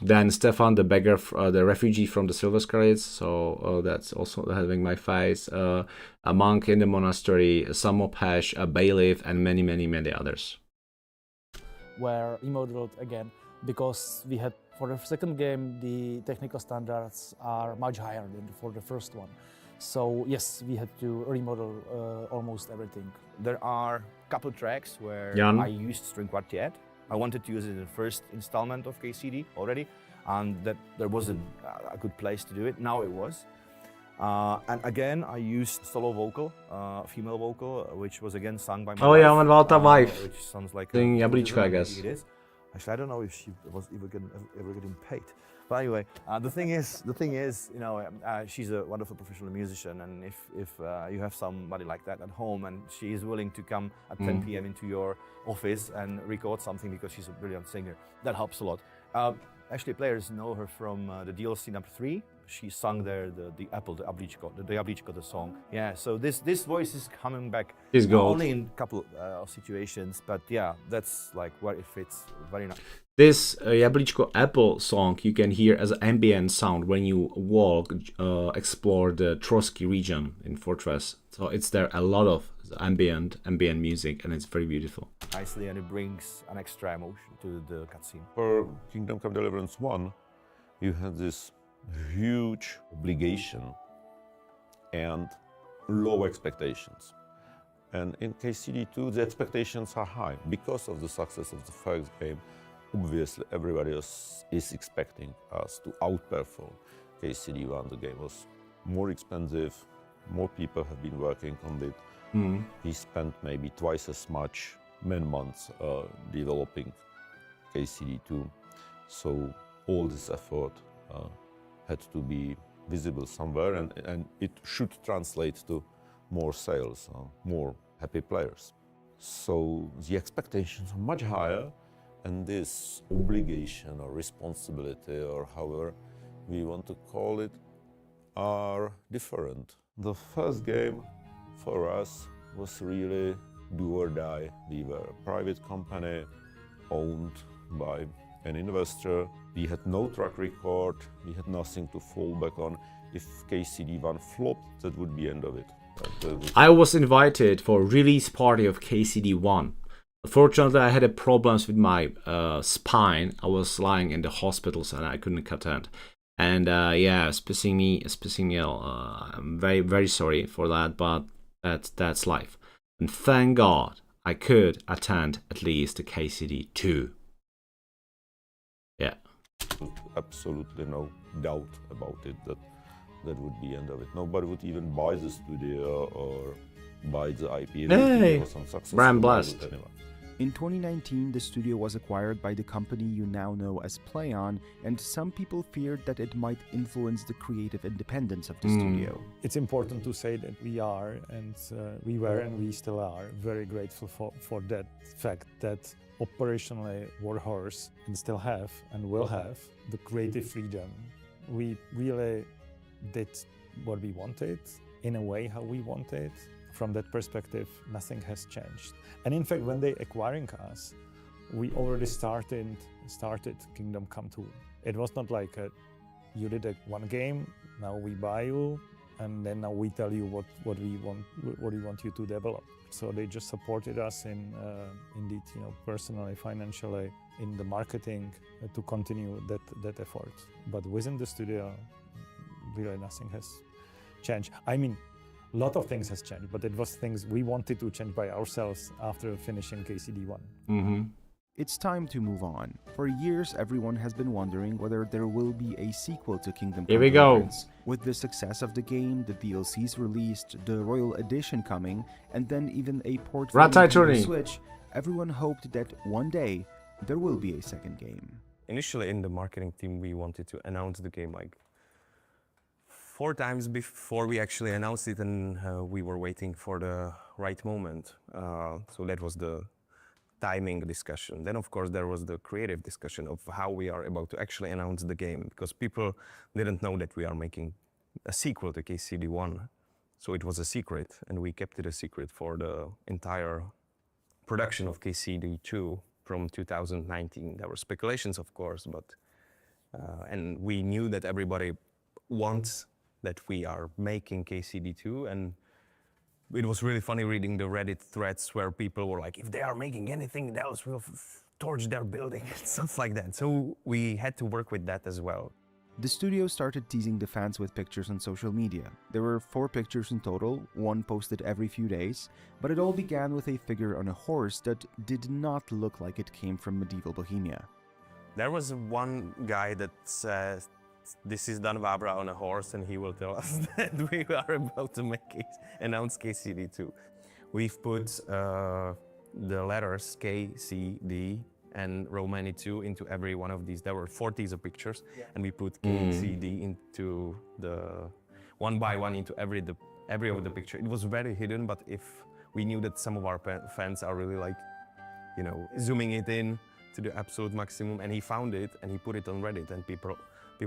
Then Stefan, the beggar, the refugee from the Silver Scarlets, so that's also having my face. A monk in the monastery, a Samopesh, a bailiff, and many others. Were remodeled again because we had, for the second game, the technical standards are much higher than for the first one. So yes, we had to remodel almost everything. There are a couple tracks where Jan? I used string quartet, I wanted to use it in the first installment of KCD already, and that there wasn't a good place to do it. Now it was. And again, I used solo vocal, female vocal, which was again sung by my Oh wife. yeah, on Valta wife. Which sounds like Singing a Jablíčko, I maybe guess. it is. Actually, I don't know if she was ever getting paid. But anyway, the thing is, you know, she's a wonderful professional musician, and if you have somebody like that at home, and she is willing to come at 10 p.m. into your office and record something because she's a brilliant singer, that helps a lot. Actually, players know her from the DLC number 3. She sung there the Jablíčko, the song. Yeah, so this voice is coming back. She's gold. Only in a couple of situations, but yeah, that's like where it fits very nice. This Jablíčko Apple song you can hear as ambient sound when you walk, explore the Trotsky region in Fortress. So it's there a lot of ambient music, and it's very beautiful. Nicely, and it brings an extra emotion to the cutscene. For Kingdom Come Deliverance 1, you had this huge obligation and low expectations. And in KCD2, the expectations are high. Because of the success of the first game, obviously everybody is expecting us to outperform KCD1. The game was more expensive, more people have been working on it. We spent maybe twice as much man-months developing KCD2. So all this effort had to be visible somewhere, and it should translate to more sales, more happy players. So the expectations are much higher, and this obligation or responsibility, or however we want to call it, are different. The first game for us was really do or die. We were a private company owned by an investor. We had no track record, we had nothing to fall back on. If KCD1 flopped, that would be the end of it. I was invited for release party of KCD1. Fortunately, I had problems with my spine. I was lying in the hospitals and I couldn't attend. And yeah, it's pissing me ill. I'm very, very sorry for that, but that's life. And thank God I could attend at least the KCD2. Yeah. Absolutely no doubt about it that would be the end of it. Nobody would even buy the studio or buy the IP. Hey, it was unsuccessful. Brand blessed. Anyway. In 2019, the studio was acquired by the company you now know as PlayOn, and some people feared that it might influence the creative independence of the studio. It's important to say that we are, and we were, and we still are, very grateful for that fact that operationally Warhorse and still have and will have the creative freedom. We really did what we wanted in a way how we wanted. From that perspective, nothing has changed. And in fact, when they acquiring us, we already started Kingdom Come 2. It was not like you did one game, now we buy you, and then now we tell you what we want you to develop. So they just supported us in indeed, you know, personally, financially, in the marketing to continue that effort. But within the studio, really nothing has changed. I mean, a lot of things has changed, but it was things we wanted to change by ourselves after finishing KCD1. It's time to move on. For years, everyone has been wondering whether there will be a sequel to Kingdom Come Here we go. Deliverance. With the success of the game, the DLCs released, the Royal Edition coming, and then even a port for Rattay the tourney. Switch, everyone hoped that one day there will be a second game. Initially in the marketing team, we wanted to announce the game like 4 times before we actually announced it, and we were waiting for the right moment. So that was the timing discussion. Then of course there was the creative discussion of how we are about to actually announce the game, because people didn't know that we are making a sequel to KCD1. So it was a secret, and we kept it a secret for the entire production of KCD2 from 2019. There were speculations, of course, but and we knew that everybody wants that we are making KCD2, and it was really funny reading the Reddit threads where people were like, if they are making anything else, we'll torch their building, stuff like that. So we had to work with that as well. The studio started teasing the fans with pictures on social media. There were 4 pictures in total, one posted every few days, but it all began with a figure on a horse that did not look like it came from medieval Bohemia. There was one guy that says, "This is Dan Vabra on a horse," and he will tell us that we are about to announce KCD2. We've put the letters KCD and Romani 2 into every one of these. There were 40 of pictures, and we put KCD into the one by one into every of the picture. It was very hidden, but if we knew that some of our fans are really like, you know, zooming it in to the absolute maximum, and he found it and he put it on Reddit, and people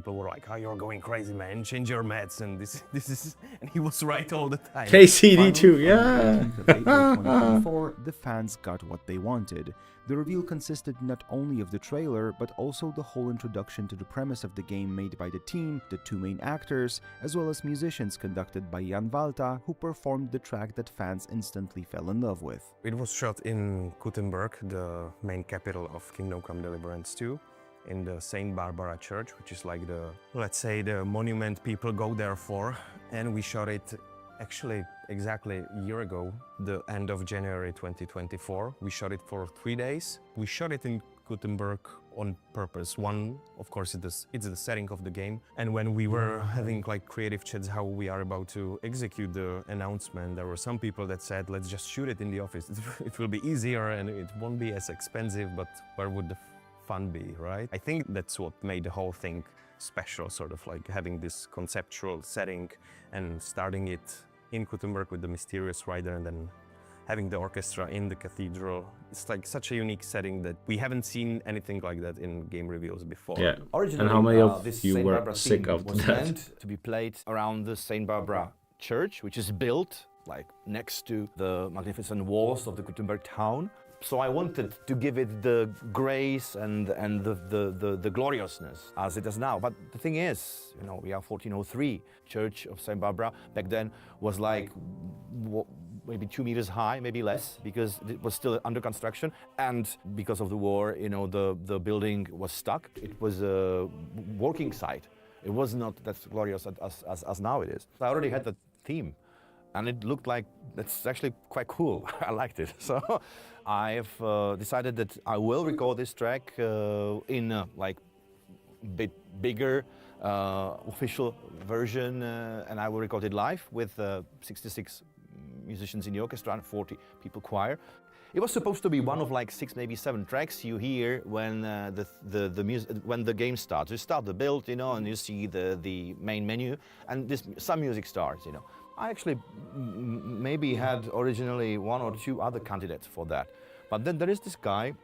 were like, "Oh, you're going crazy, man! Change your meds." And this is, and he was right all the time. KCD2, yeah. April 2024, the fans got what they wanted. The reveal consisted not only of the trailer, but also the whole introduction to the premise of the game made by the team, the 2 main actors, as well as musicians conducted by Jan Walta, who performed the track that fans instantly fell in love with. It was shot in Gothenburg, the main capital of Kingdom Come Deliverance 2. In the Saint Barbara Church, which is like the, let's say, the monument people go there for. And we shot it actually exactly a year ago, the end of January 2024. We shot it for 3 days. We shot it in Gothenburg on purpose. One, of course, it's the setting of the game. And when we were having like creative chats how we are about to execute the announcement, there were some people that said, let's just shoot it in the office. It will be easier and it won't be as expensive, but where would the fun be, right? I think that's what made the whole thing special, sort of like having this conceptual setting and starting it in Gothenburg with the mysterious rider and then having the orchestra in the cathedral. It's like such a unique setting that we haven't seen anything like that in game reveals before. Yeah. Originally, and how many of this you Saint were Barbara sick theme of was that? meant to be played around the Saint Barbara Church, which is built like next to the magnificent walls of the Gothenburg town. So I wanted to give it the grace and the gloriousness as it is now. But the thing is, you know, we are 1403. Church of St. Barbara back then was like maybe 2 meters high, maybe less, because it was still under construction. And because of the war, you know, the building was stuck. It was a working site. It was not that glorious as now it is. I already had the theme. And it looked like that's actually quite cool. I liked it. So I've decided that I will record this track in a like bit bigger official version, and I will record it live with 66 musicians in the orchestra and 40 people choir. It was supposed to be one of like 6, maybe 7 tracks you hear when when the game starts. You start the build, you know, and you see the main menu, and some music starts, you know. I actually maybe had originally 1 or 2 other candidates for that. But then there is this guy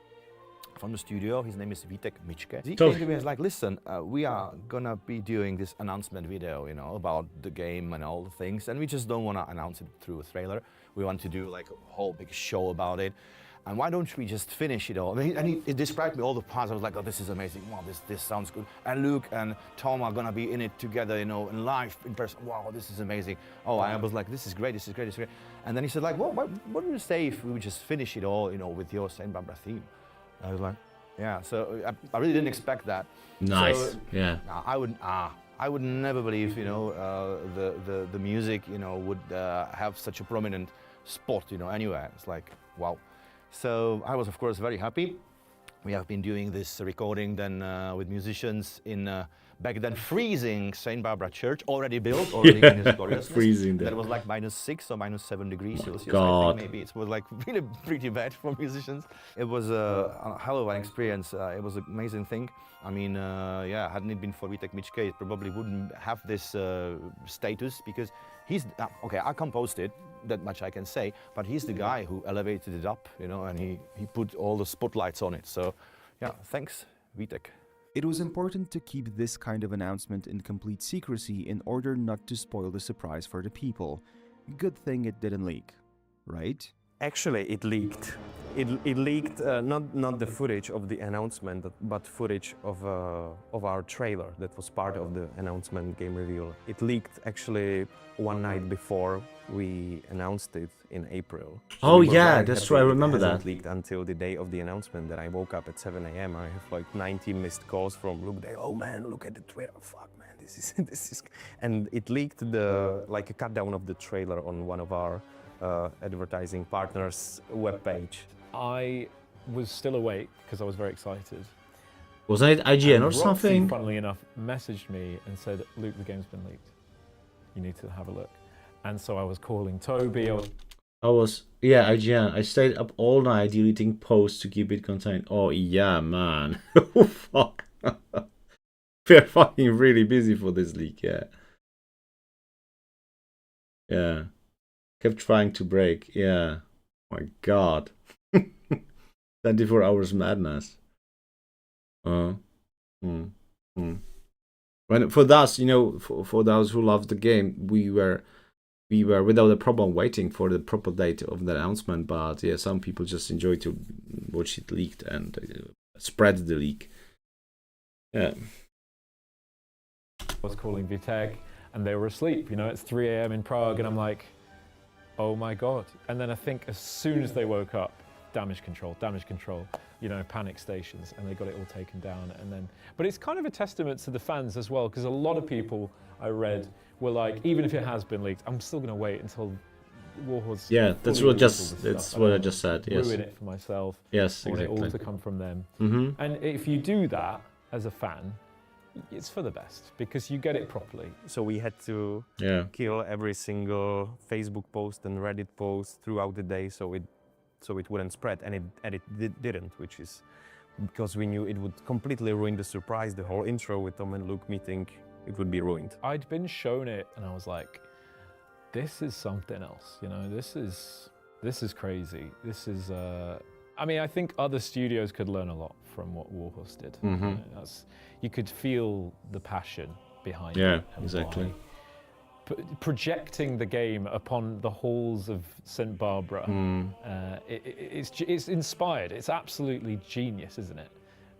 from the studio, his name is Vítek Mičke. He came to me and was like, listen, we are gonna be doing this announcement video, you know, about the game and all the things, and we just don't wanna announce it through a trailer. We want to do like a whole big show about it. And why don't we just finish it all? And he described me all the parts. I was like, oh, this is amazing. Wow, this sounds good. And Luke and Tom are gonna be in it together, you know, in live, in person. Wow, this is amazing. Oh, I was like, this is great, this is great, this is great. And then he said, like, well, what do you say if we would just finish it all, you know, with your Saint Barbara theme? I was like, yeah. So I really didn't expect that. Nice. So, yeah. I would never believe, you know, the music, you know, would have such a prominent spot, you know, anywhere. It's like, wow. So I was, of course, very happy. We have been doing this recording then with musicians in back then freezing St. Barbara Church, already built, already in its gloriousness. Freezing there. That was like -6 or -7 degrees Celsius. God. I think maybe it was like really pretty bad for musicians. It was a hell of an experience. It was an amazing thing. I mean, yeah, hadn't it been for Vítek Mičke, it probably wouldn't have this status, because he's, okay, I composed it, that much I can say, but he's the guy who elevated it up, you know, and he put all the spotlights on it. So, yeah, thanks, Vítek. It was important to keep this kind of announcement in complete secrecy in order not to spoil the surprise for the people. Good thing it didn't leak, right? Actually, it leaked. It leaked not the footage of the announcement, but footage of our trailer that was part of the announcement game reveal. It leaked actually one night before we announced it in April. Oh we were yeah, very that's happy true. I it remember hasn't that. leaked until the day of the announcement. That I woke up at 7 a.m. I have like 90 missed calls from Luke. Oh man, look at the Twitter. Fuck man, this is, and it leaked like a cut down of the trailer on one of our advertising partners' webpage. I was still awake because I was very excited. Wasn't it IGN and or Roxy, something? funnily enough, messaged me and said, Luke, the game's been leaked. You need to have a look. And so I was calling Toby. Yeah, IGN. I stayed up all night deleting posts to keep it contained. Oh yeah, man. Oh fuck. We're fucking really busy for this leak, yeah. Yeah. Kept trying to break, yeah. My god. 24 hours madness. When for us, you know, for those who love the game, we were without a problem waiting for the proper date of the announcement. But yeah, some people just enjoy to watch it leaked and spread the leak. Yeah. I was calling Vitek and they were asleep. You know, it's 3 a.m. in Prague and I'm like, oh my God. And then I think as soon as they woke up, damage control, you know, panic stations, and they got it all taken down. And then, but it's kind of a testament to the fans as well, because a lot of people I read were like, even if it has been leaked, I'm still going to wait until Warhorse. Yeah, that's what I just said. Yes. Ruin it for myself. Yes, I want exactly. it all to come from them. Mm-hmm. And if you do that as a fan, it's for the best because you get it properly. So we had to kill every single Facebook post and Reddit post throughout the day, so it wouldn't spread, and it didn't, which is because we knew it would completely ruin the surprise. The whole intro with Tom and Luke meeting, it would be ruined. I'd been shown it, and I was like, "This is something else." You know, this is crazy. This is. I mean, I think other studios could learn a lot from what Warhorse did. Mm-hmm. You know, you could feel the passion behind it. Yeah, and exactly. Projecting the game upon the halls of St. Barbara, it's inspired. It's absolutely genius, isn't it?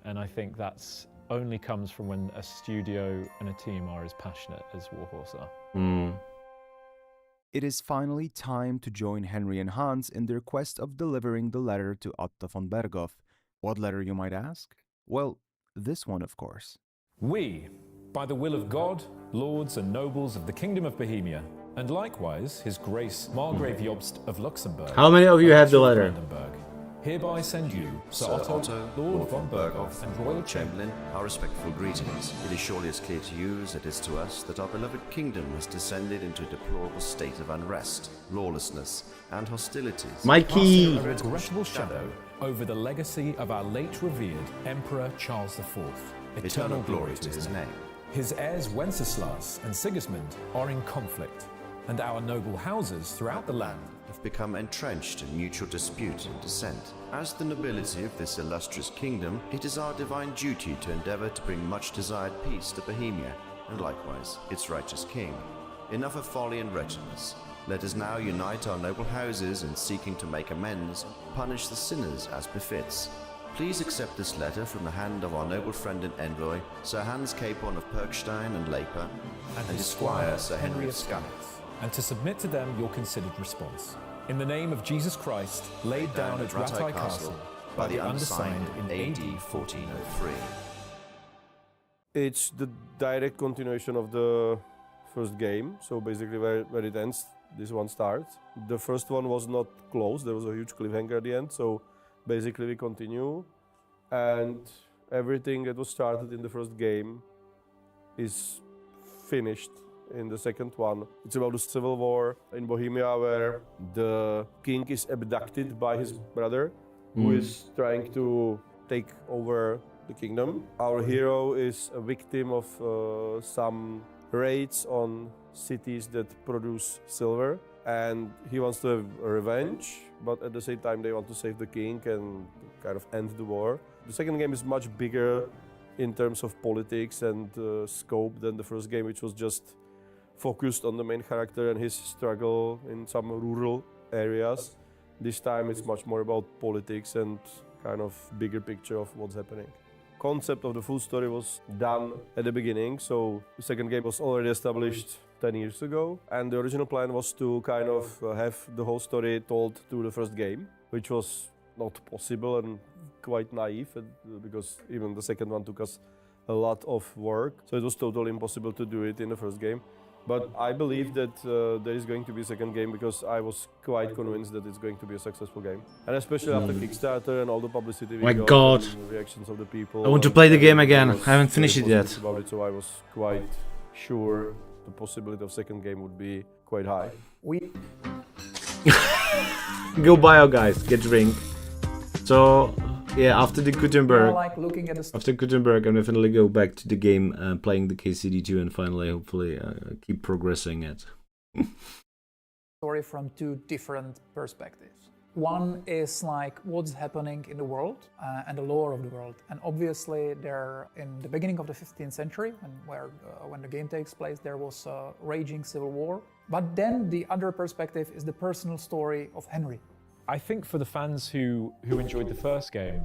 And I think that's only comes from when a studio and a team are as passionate as Warhorse are. It is finally time to join Henry and Hans in their quest of delivering the letter to Otto von Berghoff. What letter, you might ask? Well, this one, of course. We, by the will of God, lords and nobles of the Kingdom of Bohemia, and likewise His Grace Margrave Jobst of Luxembourg. How many of you have the letter? Brandenburg, hereby send you, Sir Otto, Lord von Berghoff, and Royal Chamberlain, our respectful greetings. It is surely as clear to you as it is to us that our beloved kingdom has descended into a deplorable state of unrest, lawlessness, and hostilities. Mikey! A regrettable shadow over the legacy of our late revered Emperor Charles IV. Eternal glory to his name. His heirs Wenceslas and Sigismund are in conflict, and our noble houses throughout the land have become entrenched in mutual dispute and dissent. As the nobility of this illustrious kingdom, it is our divine duty to endeavour to bring much desired peace to Bohemia, and likewise its righteous king. Enough of folly and wretchedness. Let us now unite our noble houses in seeking to make amends, punish the sinners as befits. Please accept this letter from the hand of our noble friend and envoy, Sir Hans Capon of Perkstein and Leipa, and his squire, Sir Henry of Scanneth, and to submit to them your considered response. In the name of Jesus Christ, laid down at Rattay Castle by the undersigned in AD 1403. It's the direct continuation of the first game, so basically where it ends, this one starts. The first one was not closed, there was a huge cliffhanger at the end, so basically we continue, and everything that was started in the first game is finished in the second one. It's about the civil war in Bohemia where the king is abducted by his brother, who is trying to take over the kingdom. Our hero is a victim of some raids on cities that produce silver, and he wants to have revenge, but at the same time they want to save the king and kind of end the war. The second game is much bigger in terms of politics and scope than the first game, which was just focused on the main character and his struggle in some rural areas. This time it's much more about politics and kind of bigger picture of what's happening. Concept of the full story was done at the beginning, so the second game was already established 10 years ago, and the original plan was to kind of have the whole story told through the first game, which was not possible and quite naive, because even the second one took us a lot of work, so it was totally impossible to do it in the first game. But I believe that there is going to be a second game because I was quite convinced that it's going to be a successful game. And especially after Kickstarter and all the publicity we got God. and the reactions of the people. I want to play the game again. I haven't finished it yet. About it, so I was quite sure the possibility of second game would be quite high. Go bio, guys. Get drink. So yeah, after the Gutenberg, like looking at the after Gutenberg, I'm definitely go back to the game, playing the KCD2, and finally, hopefully, keep progressing it. story from two different perspectives. One is like what's happening in the world and the lore of the world. And obviously there, in the beginning of the 15th century, when the game takes place, there was a raging civil war. But then the other perspective is the personal story of Henry. I think for the fans who enjoyed the first game,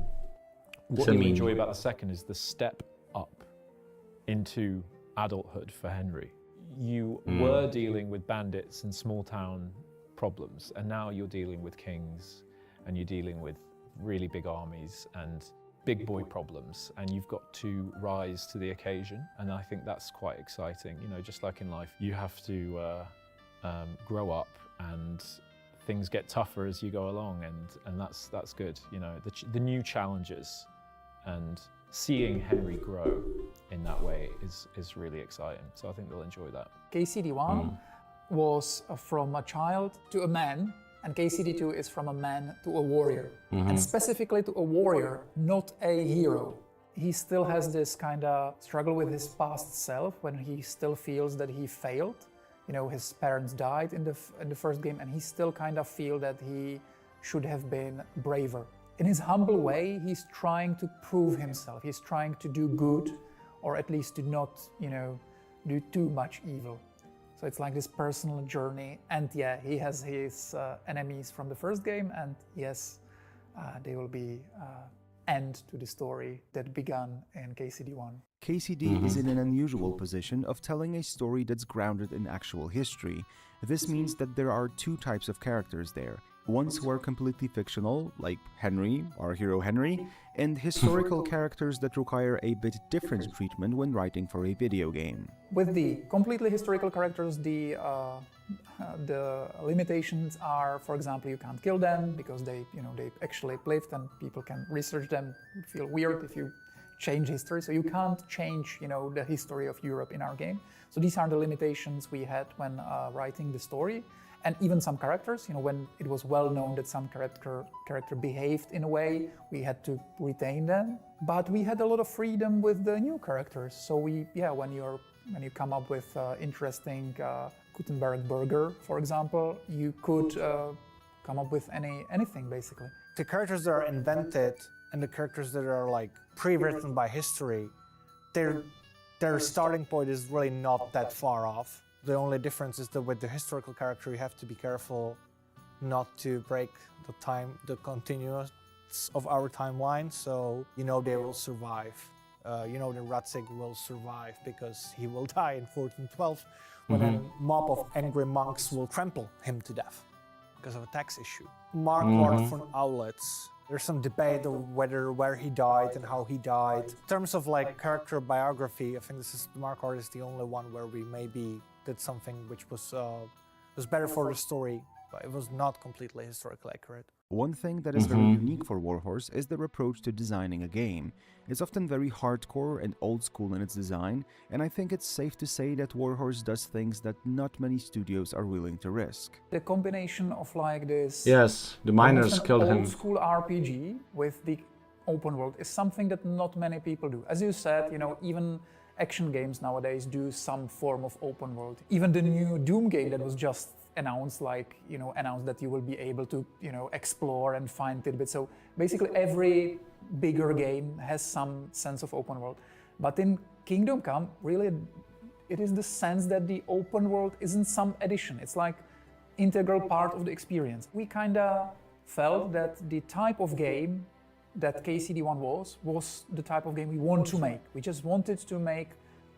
what you'll enjoy about the second is the step up into adulthood for Henry. You were dealing with bandits and small town problems, and now you're dealing with kings, and you're dealing with really big armies and big boy problems, and you've got to rise to the occasion. And I think that's quite exciting. You know, just like in life, you have to grow up, and things get tougher as you go along, and that's good. You know, the new challenges and seeing Henry grow in that way is really exciting. So I think they'll enjoy that. KCD1 was from a child to a man, and KCD2 is from a man to a warrior. And specifically to a warrior, not a hero. He still has this kind of struggle with his past self when he still feels that he failed. You know, his parents died in the first game, and he still kind of feels that he should have been braver. In his humble way, he's trying to prove himself. He's trying to do good, or at least to not, you know, do too much evil. So it's like this personal journey. And yeah, he has his enemies from the first game, and yes, they will be end to the story that began in KCD1. KCD is in an unusual position of telling a story that's grounded in actual history. This means that there are two types of characters there. Ones who are completely fictional, like Henry, our hero Henry, and historical characters that require a bit different treatment when writing for a video game. With the completely historical characters, the limitations are, for example, you can't kill them because they actually lived, and people can research them. It would feel weird if you change history, so you can't change, you know, the history of Europe in our game. So these are the limitations we had when writing the story. And even some characters, you know, when it was well known that some character behaved in a way, we had to retain them. But we had a lot of freedom with the new characters. So when you come up with interesting Gutenberg burger, for example, you could come up with anything basically. The characters that are invented and the characters that are like pre-written by history, their starting point is really not that far off. The only difference is that with the historical character, you have to be careful not to break the continuous of our timeline. So, you know, they will survive. You know, the Rattay will survive because he will die in 1412 when a mob of angry monks will trample him to death because of a tax issue. Marquard von Aulitz. There's some debate of where he died and how he died. In terms of like character biography, I think Marquard is the only one where we maybe did something which was better for the story, but it was not completely historically accurate. One thing that is very unique for Warhorse is their approach to designing a game. It's often very hardcore and old school in its design, and I think it's safe to say that Warhorse does things that not many studios are willing to risk. The combination of like this... Yes, the miners killed him. Old school RPG with the open world is something that not many people do. As you said, you know, even action games nowadays do some form of open world. Even the new Doom game that was just announced, announced that you will be able to, you know, explore and find tidbits. So basically every bigger game has some sense of open world. But in Kingdom Come, really, it is the sense that the open world isn't some addition. It's like integral part of the experience. We kind of felt that the type of game that KCD1 was the type of game we want to make. We just wanted to make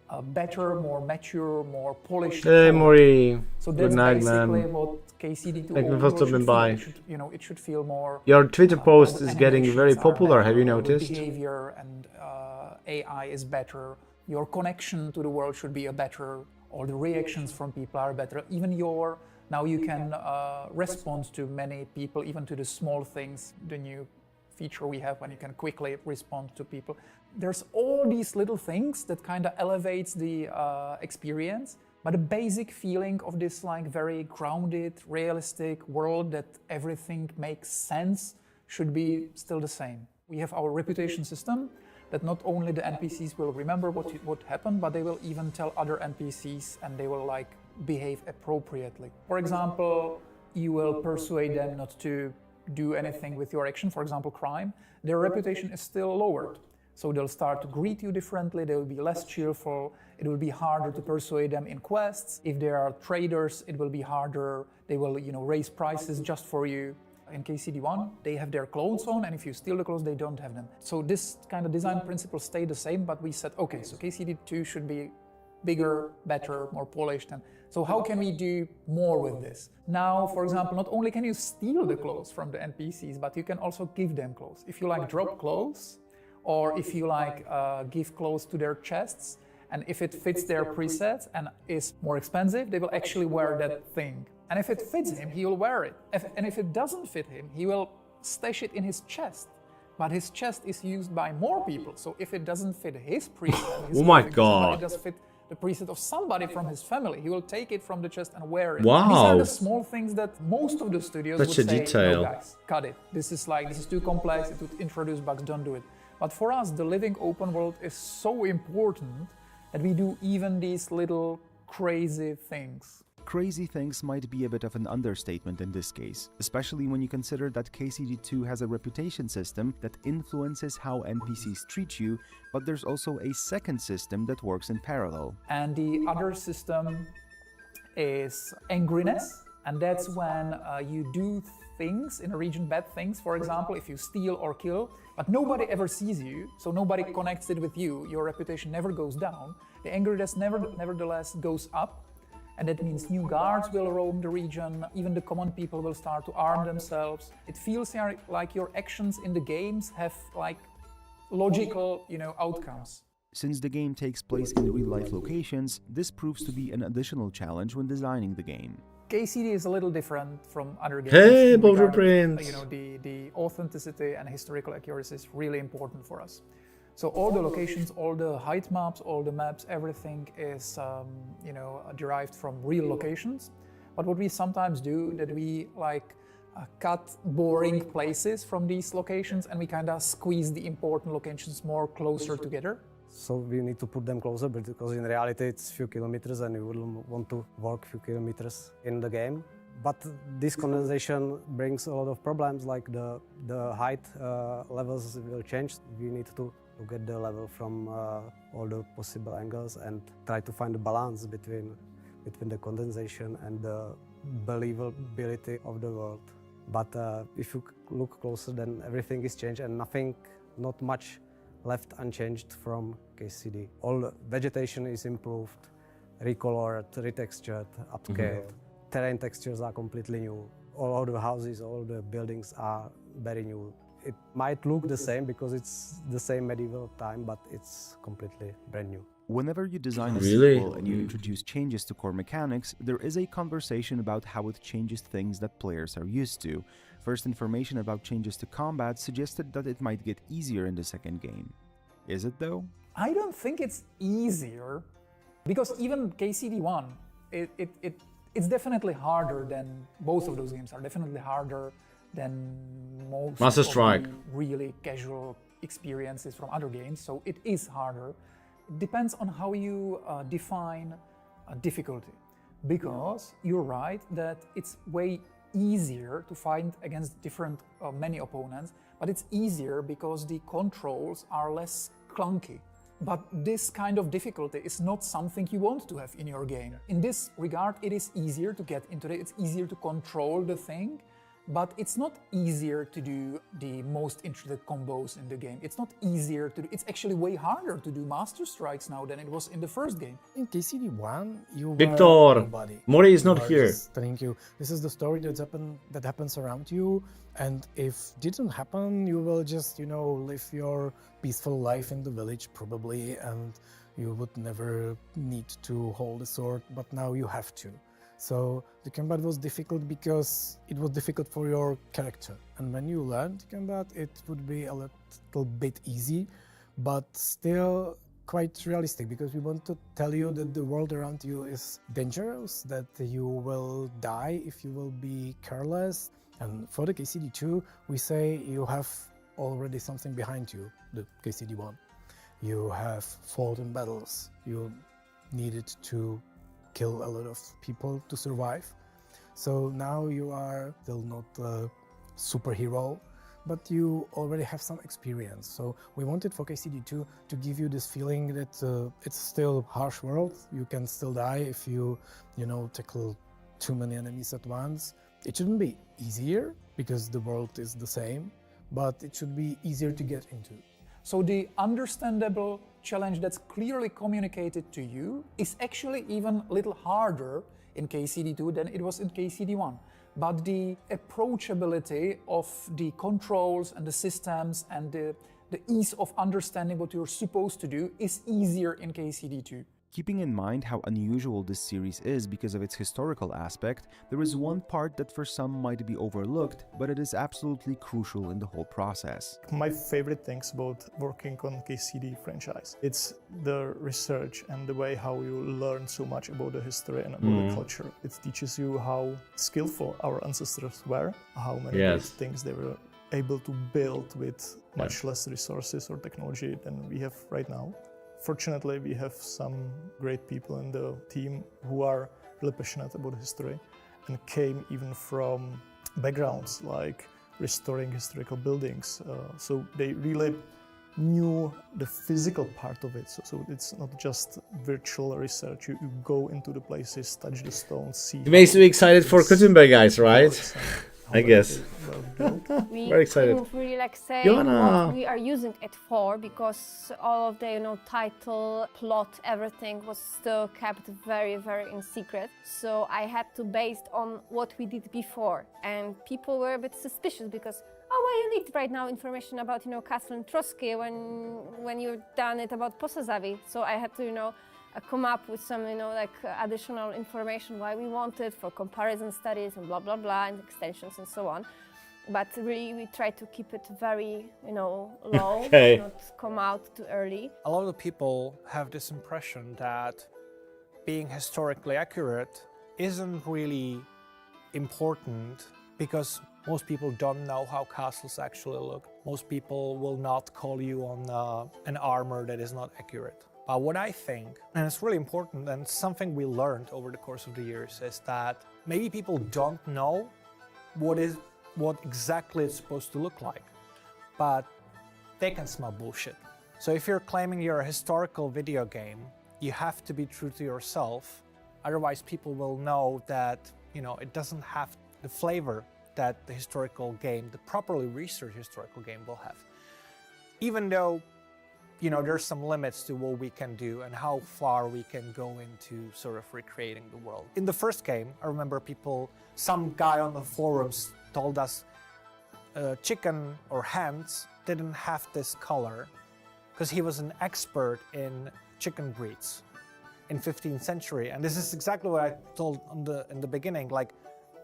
a better, more mature, more polished. Hey, Mori. So Good that's night, basically man. what KCD2 Thank you for overall should stopping feel. by. It should, you know, it should feel more. Your Twitter post the is getting very animations are popular. Have you better, the noticed? behavior and AI is better. Your connection to the world should be better. All the reactions from people are better. Even now you can respond to many people, even to the small things. The new feature we have when you can quickly respond to people. There's all these little things that kind of elevates the experience, but the basic feeling of this like very grounded, realistic world that everything makes sense should be still the same. We have our reputation system that not only the NPCs will remember what happened, but they will even tell other NPCs and they will like behave appropriately. For example, you will persuade them not to do anything with your action, for example crime, their reputation is still lowered. So they'll start to greet you differently, they will be less cheerful, it will be harder to persuade them in quests. If there are traders, it will be harder, they will raise prices just for you. In KCD1, they have their clothes on, and if you steal the clothes, they don't have them. So this kind of design principles stay the same, but we said, okay, so KCD2 should be bigger, better, more polished. And so how can we do more with this? Now, for example, not only can you steal the clothes from the NPCs, but you can also give them clothes. If you like drop clothes, or if you like give clothes to their chests, and if it fits their presets and is more expensive, they will actually wear that thing. And if it fits him, he will wear it. And if it doesn't fit him, he will stash it in his chest. But his chest is used by more people, so if it doesn't fit his preset, Oh my God. It does fit the preset of somebody from his family, he will take it from the chest and wear it. Wow. These are the small things that most of the studios Such would a say, detail. no guys, cut it. This is too complex, it would introduce bugs, don't do it. But for us, the living open world is so important that we do even these little crazy things. Crazy things might be a bit of an understatement in this case, especially when you consider that KCD2 has a reputation system that influences how NPCs treat you, but there's also a second system that works in parallel. And the other system is angriness, and that's when you do things in a region, bad things, for example, if you steal or kill, but nobody ever sees you, so nobody connects it with you, your reputation never goes down, the angriness nevertheless goes up. And that means new guards will roam the region, even the common people will start to arm themselves. It feels like your actions in the games have like logical, outcomes. Since the game takes place in real-life locations, this proves to be an additional challenge when designing the game. KCD is a little different from other games. Hey, in Boulder regard, Prince! The authenticity and historical accuracy is really important for us. So all the locations, all the height maps, all the maps, everything is derived from real locations. But what we sometimes do, that we cut boring places from these locations and we kind of squeeze the important locations more closer together. So we need to put them closer, because in reality it's a few kilometers and you wouldn't want to walk a few kilometers in the game. But this condensation brings a lot of problems, like the height levels will change. We need to get the level from all the possible angles and try to find a balance between the condensation and the believability of the world. But if you look closer, then everything is changed and not much left unchanged from KCD. All the vegetation is improved, recolored, retextured, upscaled. Terrain textures are completely new. All the houses, all the buildings are very new. It might look the same because it's the same medieval time, but it's completely brand new. Whenever you design a sequel and you introduce changes to core mechanics, there is a conversation about how it changes things that players are used to. First information about changes to combat suggested that it might get easier in the second game. Is it though? I don't think it's easier, because even KCD1, it's definitely harder than both of those games are definitely harder than most Master of Strike. the really casual experiences from other games, so it is harder. It depends on how you define difficulty, because you're right that it's way easier to fight against many opponents, but it's easier because the controls are less clunky. But this kind of difficulty is not something you want to have in your game. In this regard, it is easier to get into it, it's easier to control the thing, but it's not easier to do the most intricate combos in the game. It's not easier to do, it's actually way harder to do master strikes now than it was in the first game. In KCD1, you Victor, were nobody. Mori is not You are here. just telling you, this is the story that happens around you, and if it didn't happen, you will just, live your peaceful life in the village probably, and you would never need to hold a sword, but now you have to. So the combat was difficult because it was difficult for your character. And when you learned combat, it would be a little bit easy, but still quite realistic, because we want to tell you that the world around you is dangerous, that you will die if you will be careless. And for the KCD2, we say you have already something behind you, the KCD1. You have fought in battles. You needed to kill a lot of people to survive. So now you are still not a superhero, but you already have some experience. So we wanted for KCD2 to give you this feeling that it's still a harsh world. You can still die if you tackle too many enemies at once. It shouldn't be easier because the world is the same, but it should be easier to get into. So the understandable challenge that's clearly communicated to you is actually even a little harder in KCD2 than it was in KCD1. But the approachability of the controls and the systems and the ease of understanding what you're supposed to do is easier in KCD2. Keeping in mind how unusual this series is because of its historical aspect, there is one part that for some might be overlooked, but it is absolutely crucial in the whole process. My favorite things about working on KCD franchise, it's the research and the way how you learn so much about the history and about the culture. It teaches you how skillful our ancestors were, how many great things they were able to build with much less resources or technology than we have right now. Fortunately, we have some great people in the team who are really passionate about history and came even from backgrounds like restoring historical buildings. So they really knew the physical part of it. So it's not just virtual research. You go into the places, touch the stones, see. It makes me excited for Gutenberg, guys, right? I guess. Very excited. We couldn't really say Joanna. what we are using it for, because all of the title, plot, everything was still kept very, very in secret. So I had to base on what we did before, and people were a bit suspicious because, oh, well, you need right now information about Castle in Troski when you've done it about Posazavi. So I had to come up with some additional information why we wanted for comparison studies and blah blah blah and extensions and so on. But really we try to keep it very low, not come out too early. A lot of people have this impression that being historically accurate isn't really important because most people don't know how castles actually look. Most people will not call you on an armor that is not accurate. But what I think, and it's really important and something we learned over the course of the years, is that maybe people don't know what exactly it's supposed to look like, but they can smell bullshit. So if you're claiming you're a historical video game, you have to be true to yourself. Otherwise people will know that, it doesn't have the flavor that the historical game, the properly researched historical game will have. Even though there's some limits to what we can do and how far we can go into sort of recreating the world. In the first game, I remember some guy on the forums told us chicken or hens didn't have this color because he was an expert in chicken breeds in 15th century. And this is exactly what I told in the beginning, like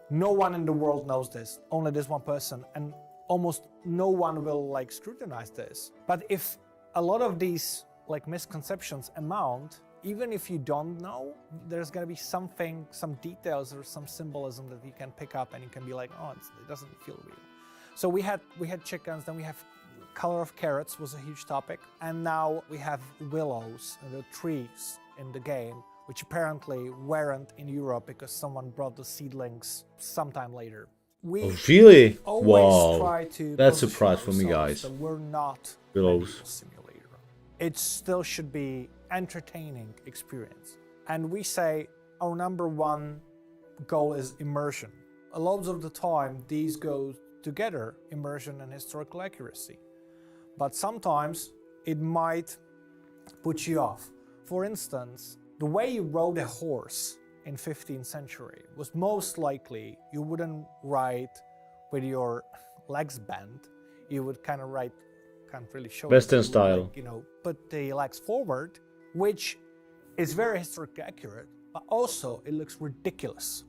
no one in the world knows this, only this one person, and almost no one will scrutinize this. But if a lot of these misconceptions amount, even if you don't know, there's going to be some details or some symbolism that you can pick up and you can be like, oh, it doesn't feel real. So we had chickens, then we have color of carrots was a huge topic, and now we have willows, the trees in the game, which apparently weren't in Europe because someone brought the seedlings sometime later. We really? always try to that's a surprise for me, guys. That we're not willows. Simulator. It still should be entertaining experience. And we say our number one goal is immersion. loads of the time these go together, immersion and historical accuracy. But sometimes it might put you off. For instance, the way you rode a horse in 15th century was most likely you wouldn't ride with your legs bent. You would kind of ride, can't really show Western it, style. like, put the legs forward, which is very historically accurate, but also it looks ridiculous.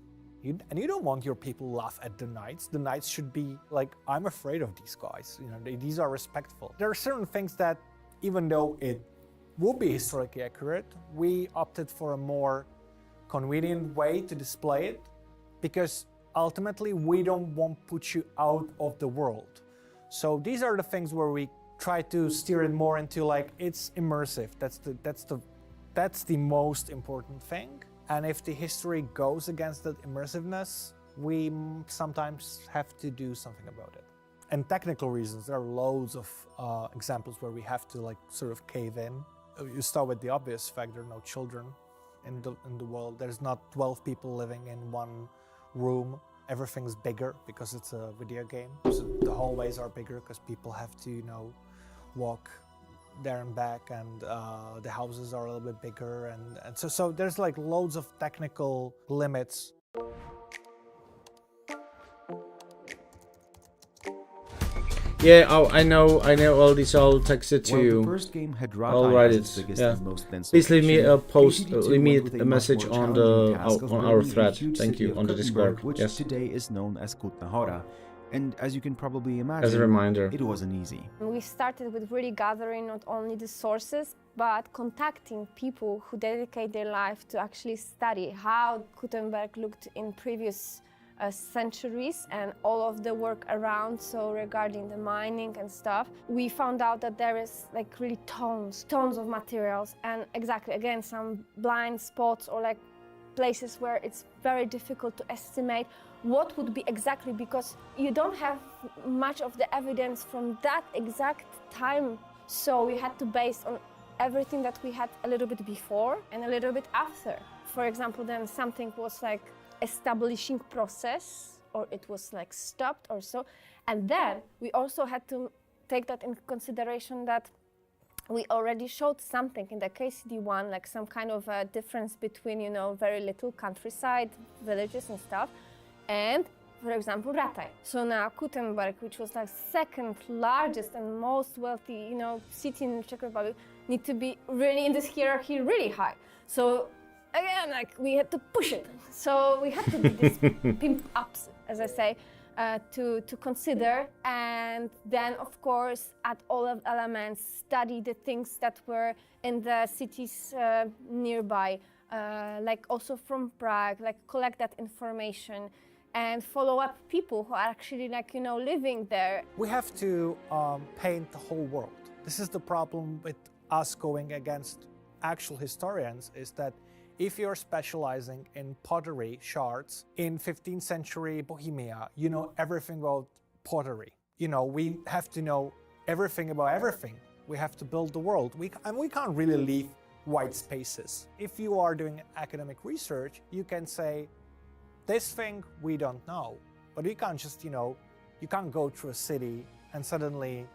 And you don't want your people to laugh at the knights. The knights should be like, I'm afraid of these guys. These are respectful. There are certain things that, even though it will be historically accurate, we opted for a more convenient way to display it, because ultimately we don't want to put you out of the world. So these are the things where we try to steer it more into like, it's immersive. That's the most important thing. And if the history goes against that immersiveness, we sometimes have to do something about it. And technical reasons, there are loads of examples where we have to like sort of cave in. You start with the obvious fact, there are no children in the world. There's not 12 people living in one room. Everything's bigger because it's a video game. So the hallways are bigger because people have to, walk there and back, and the houses are a little bit bigger, and so there's like loads of technical limits. Yeah, I know all these. I'll text it to While you. the first game had I'll Rattay write as it. its biggest Yeah. and most dense Please leave me a location, post. KCD2 Leave me went with a message much more on challenging task of our building thread. the huge Thank city you of on the Kuttenberg, Discord. which Yes. today is known as Kutna Hora. And as you can probably imagine, As a reminder, it wasn't easy. We started with really gathering not only the sources, but contacting people who dedicate their life to actually study how Kuttenberg looked in previous centuries and all of the work around, so regarding the mining and stuff. We found out that there is like really tons of materials, and exactly, again, some blind spots or like places where it's very difficult to estimate what would be exactly, because you don't have much of the evidence from that exact time. So we had to base on everything that we had a little bit before and a little bit after. For example, then something was like establishing process, or it was like stopped or so. And then we also had to take that into consideration that we already showed something in the KCD1, like some kind of a difference between, very little countryside, villages and stuff, and, for example, Rattay. So now Kuttenberg, which was like second largest and most wealthy, city in the Czech Republic, need to be really in this hierarchy really high. So again, like we had to push it. So we had to do this pimp ups, as I say, to consider, and then of course at all of elements study the things that were in the cities nearby, like also from Prague, like collect that information and follow up people who are actually living there. We have to paint the whole world. This is the problem with us going against actual historians, is that if you're specializing in pottery shards in 15th century Bohemia, you know everything about pottery. We have to know everything about everything. We have to build the world. We can't really leave white spaces. If you are doing academic research, you can say, this thing we don't know. But you can't just, you can't go through a city and suddenly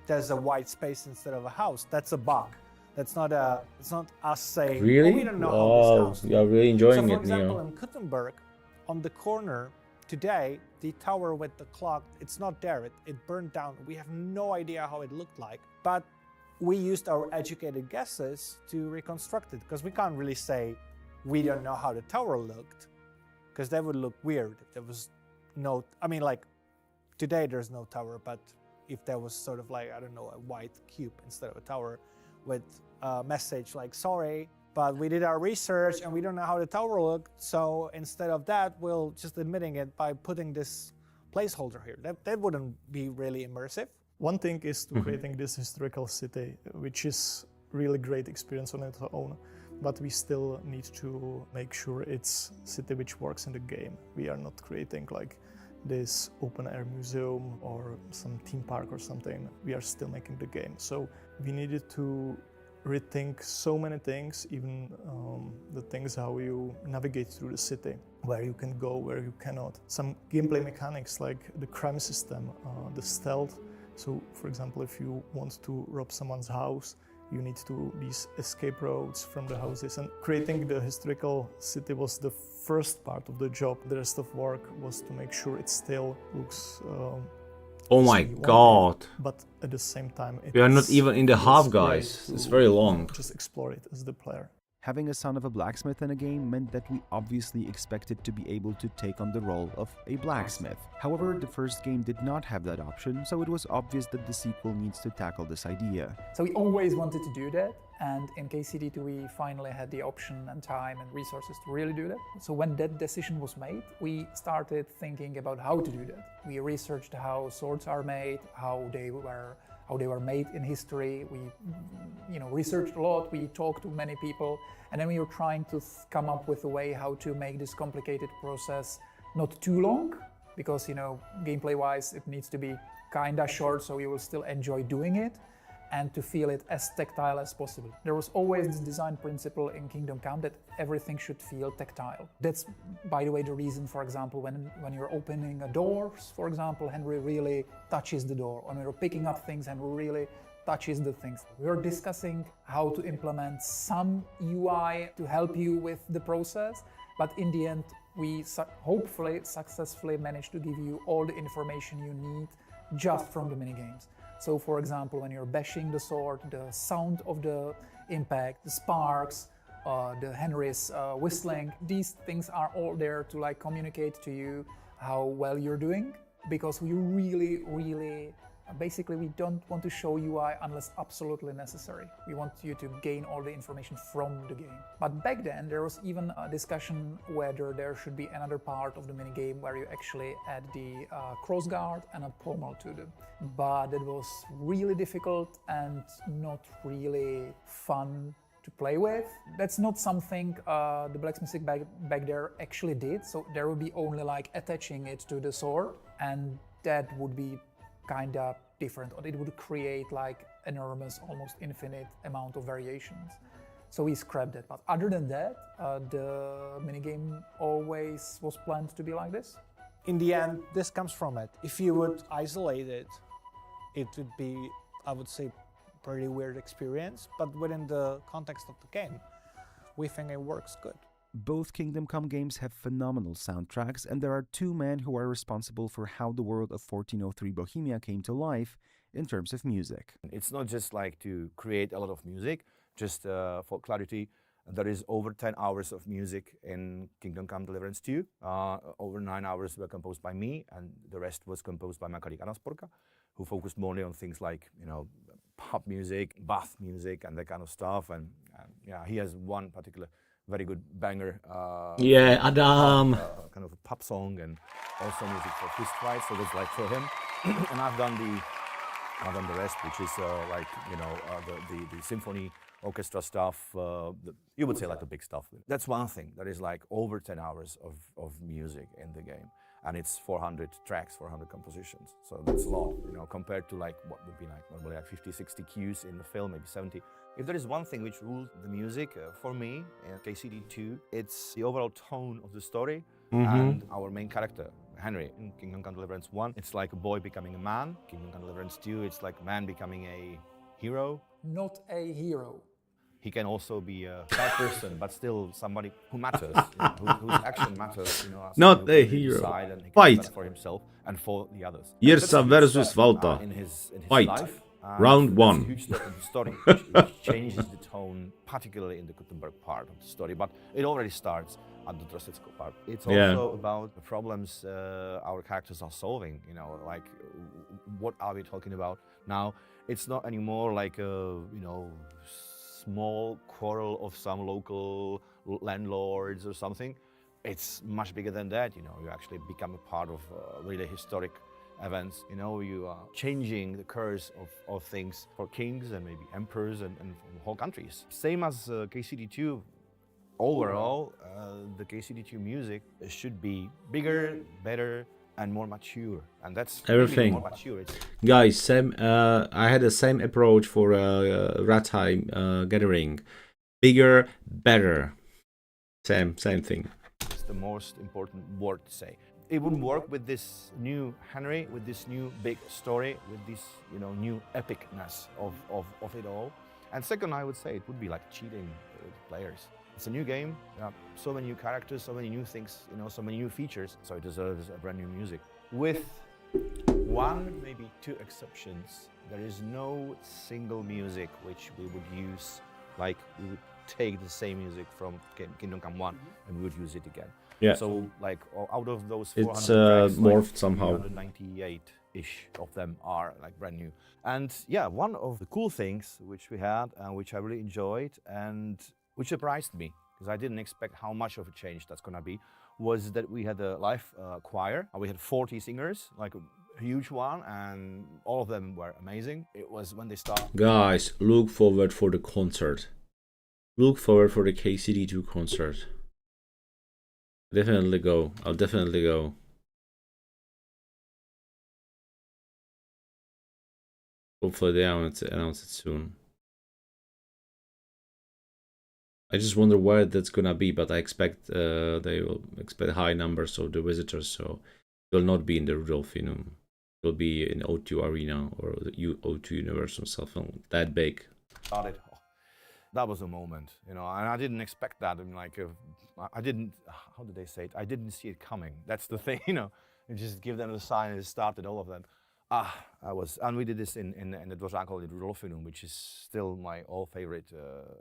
there's a white space instead of a house. That's a bug. It's not us saying, really? Oh, we don't know wow, how this house. you are really enjoying So, it, for example, Neo. in Kuttenberg, on the corner today, the tower with the clock, it's not there. It burned down. We have no idea how it looked like. But we used our educated guesses to reconstruct it, because we can't really say we don't know how the tower looked, because that would look weird if there was no, today there's no tower, but if there was sort of like, I don't know, a white cube instead of a tower with a message like, sorry, but we did our research and we don't know how the tower looked, so instead of that, we'll just admitting it by putting this placeholder here. That wouldn't be really immersive. One thing is to creating this historical city, which is really great experience on its own, but we still need to make sure it's city which works in the game. We are not creating like this open air museum or some theme park or something. We are still making the game. So we needed to rethink so many things, even the things how you navigate through the city, where you can go, where you cannot. Some gameplay mechanics like the crime system, the stealth. So, for example, if you want to rob someone's house, you need to these escape routes from the houses. And creating the historical city was the first part of the job. The rest of work was to make sure it still looks oh my god. But at the same time, we are not even in the half, guys. It's very long. Just explore it as the player. Having a son of a blacksmith in a game meant that we obviously expected to be able to take on the role of a blacksmith. However, the first game did not have that option, so it was obvious that the sequel needs to tackle this idea. So we always wanted to do that, and in KCD2 we finally had the option and time and resources to really do that. So when that decision was made, we started thinking about how to do that. We researched how swords are made, how they were made in history. We researched a lot, we talked to many people, and then we were trying to come up with a way how to make this complicated process not too long, because gameplay-wise it needs to be kinda short so you will still enjoy doing it, and to feel it as tactile as possible. There was always this design principle in Kingdom Come that everything should feel tactile. That's, by the way, the reason, for example, when you're opening a door, for example, Henry really touches the door. When you're picking up things, Henry really touches the things. We're discussing how to implement some UI to help you with the process, but in the end, we hopefully successfully managed to give you all the information you need just from the minigames. So, for example, when you're bashing the sword, the sound of the impact, the sparks, the Henry's whistling, these things are all there to communicate to you how well you're doing, because we really, basically we don't want to show UI unless absolutely necessary. We want you to gain all the information from the game. But back then there was even a discussion whether there should be another part of the minigame where you actually add the crossguard and a pommel to them. But it was really difficult and not really fun to play with. That's not something the blacksmithing back there actually did. So there would be only attaching it to the sword, and that would be kind of different, or it would create enormous, almost infinite amount of variations. So we scrapped it. But other than that, the minigame always was planned to be like this. In the end, this comes from it. If you would isolate it, it would be, I would say, pretty weird experience, but within the context of the game, we think it works good. Both Kingdom Come games have phenomenal soundtracks, and there are two men who are responsible for how the world of 1403 Bohemia came to life in terms of music. It's not just to create a lot of music, just for clarity, there is over 10 hours of music in Kingdom Come Deliverance 2. Over 9 hours were composed by me, and the rest was composed by my colleague Anna Sporka, who focused more on things like, pop music, bath music, and that kind of stuff. And yeah, he has one particular very good banger. Yeah, Adam. Kind of a pop song, and also music for fist fights. So that's for him. And I've done the rest, which is the symphony orchestra stuff. You would say the big stuff. That's one thing. That is over 10 hours of music in the game. And it's 400 tracks, 400 compositions. So that's a lot, compared to what would be normally 50, 60 cues in the film, maybe 70. If there is one thing which rules the music for me in KCD2, it's the overall tone of the story and our main character, Henry. In Kingdom Come Deliverance 1, it's like a boy becoming a man. Kingdom Come Deliverance 2, it's like a man becoming a hero. Not a hero. He can also be a bad person, but still somebody who matters, whose action matters. Not a hero. And he Fight. for himself and for the others. Yrsa versus Valta. In his Fight. Life. Round That's 1. a huge step in the story, which changes the tone, particularly in the Gutenberg part of the story. But it already starts at the Drosetsko part. It's also about the problems our characters are solving. What are we talking about now? It's not anymore like a small quarrel of some local landlords or something. It's much bigger than that. You actually become a part of really historic events. You are changing the course of things for kings and maybe emperors and whole countries. Same as KCD2. Overall, the KCD2 music should be bigger, better, and more mature, and that's Everything. more mature. Guys, same. I had the same approach for Rattay gathering. Bigger, better. Same thing. It's the most important word to say. It wouldn't work with this new Henry, with this new big story, with this new epicness of it all. And second, I would say it would be like cheating players. It's a new game. There are so many new characters, so many new things, so many new features. So it deserves a brand new music. With one, maybe two exceptions, there is no single music which we would use, like we would take the same music from Kingdom Come 1 and we would use it again. Yeah. So like out of those 400 It's tracks, morphed like somehow. 398-ish of them are like brand new. And yeah, one of the cool things which we had and which I really enjoyed and which surprised me, because I didn't expect how much of a change that's gonna be, was that we had a live choir. We had 40 singers, like a huge one, and all of them were amazing. It was when they started. Guys, look forward for the concert. Look forward for the KCD2 concert. Definitely go. I'll definitely go. Hopefully they announce it soon. I just wonder where that's gonna be, but I expect they will expect high numbers of the visitors, so it will not be in the Rudolfinum. It will be in O2 Arena or the O2 Universal, something that big. Started. That was a moment, and I didn't expect that. I mean, like, I didn't. How did they say it? I didn't see it coming. That's the thing, You just give them the sign, and it started all of them. And we did this in the Dvořákovi Rudolfinum, which is still my all favorite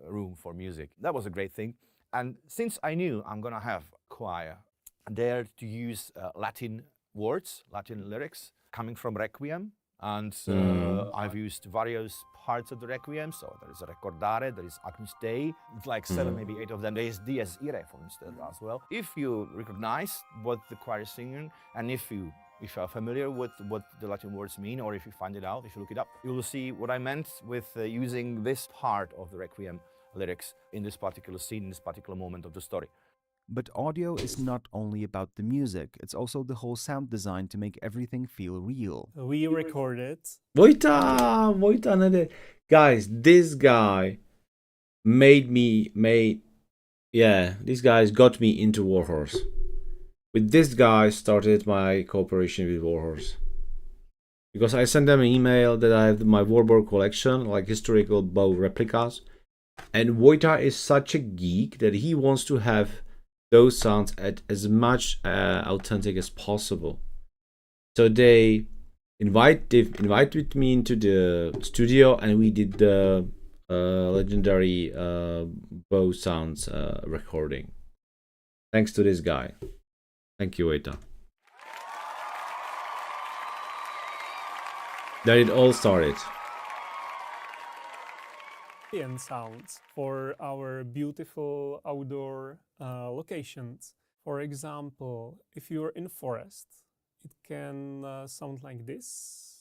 room for music. That was a great thing. And since I knew I'm gonna have choir there to use Latin words, Latin lyrics coming from Requiem, and I've used various parts of the Requiem. So there is a Recordare, there is Agnus Dei, it's like 7, maybe 8 of them. There is Dies Irae, for instance, as well. If you recognize what the choir is singing, and if you are familiar with what the Latin words mean, or if you find it out, if you look it up, you will see what I meant with using this part of the Requiem lyrics in this particular scene, in this particular moment of the story. But audio is not only about the music, it's also the whole sound design to make everything feel real. We recorded. Vojta, guys, this guy these guys got me into Warhorse. With this guy started my cooperation with Warhorse. Because I sent them an email that I have my Warburg collection, like historical bow replicas. And Vojta is such a geek that he wants to have those sounds at as much authentic as possible. So they invited me into the studio, and we did the legendary bow sounds recording. Thanks to this guy. Thank you, Vojta. There it all started. And sounds for our beautiful outdoor locations. For example, if you're in forest, it can sound like this.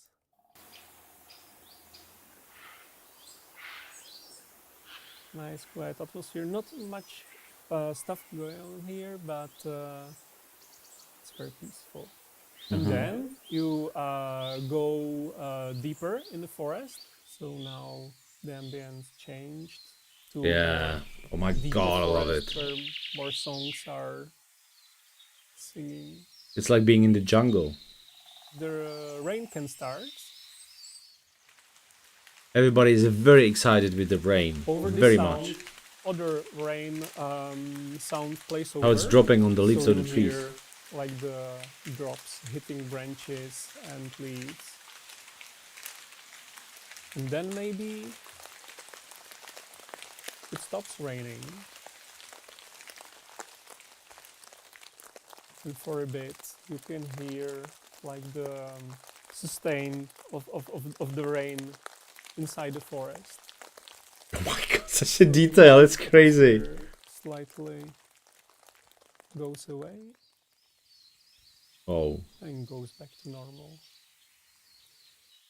Nice, quiet atmosphere. Not much stuff going on here, but it's very peaceful. And then you go deeper in the forest. So now the ambience changed to Oh my god, I love it. where more songs are singing. It's like being in the jungle. The rain can start. Everybody is very excited with the rain. Over this Very sound, much. other rain sound plays over. How it's dropping on the leaves so of the you trees. hear, like the drops hitting branches and leaves. And then maybe it stops raining. And for a bit you can hear like the sustain of the rain inside the forest. Oh my god, such a detail, it's crazy. Slightly goes away. Oh. And goes back to normal.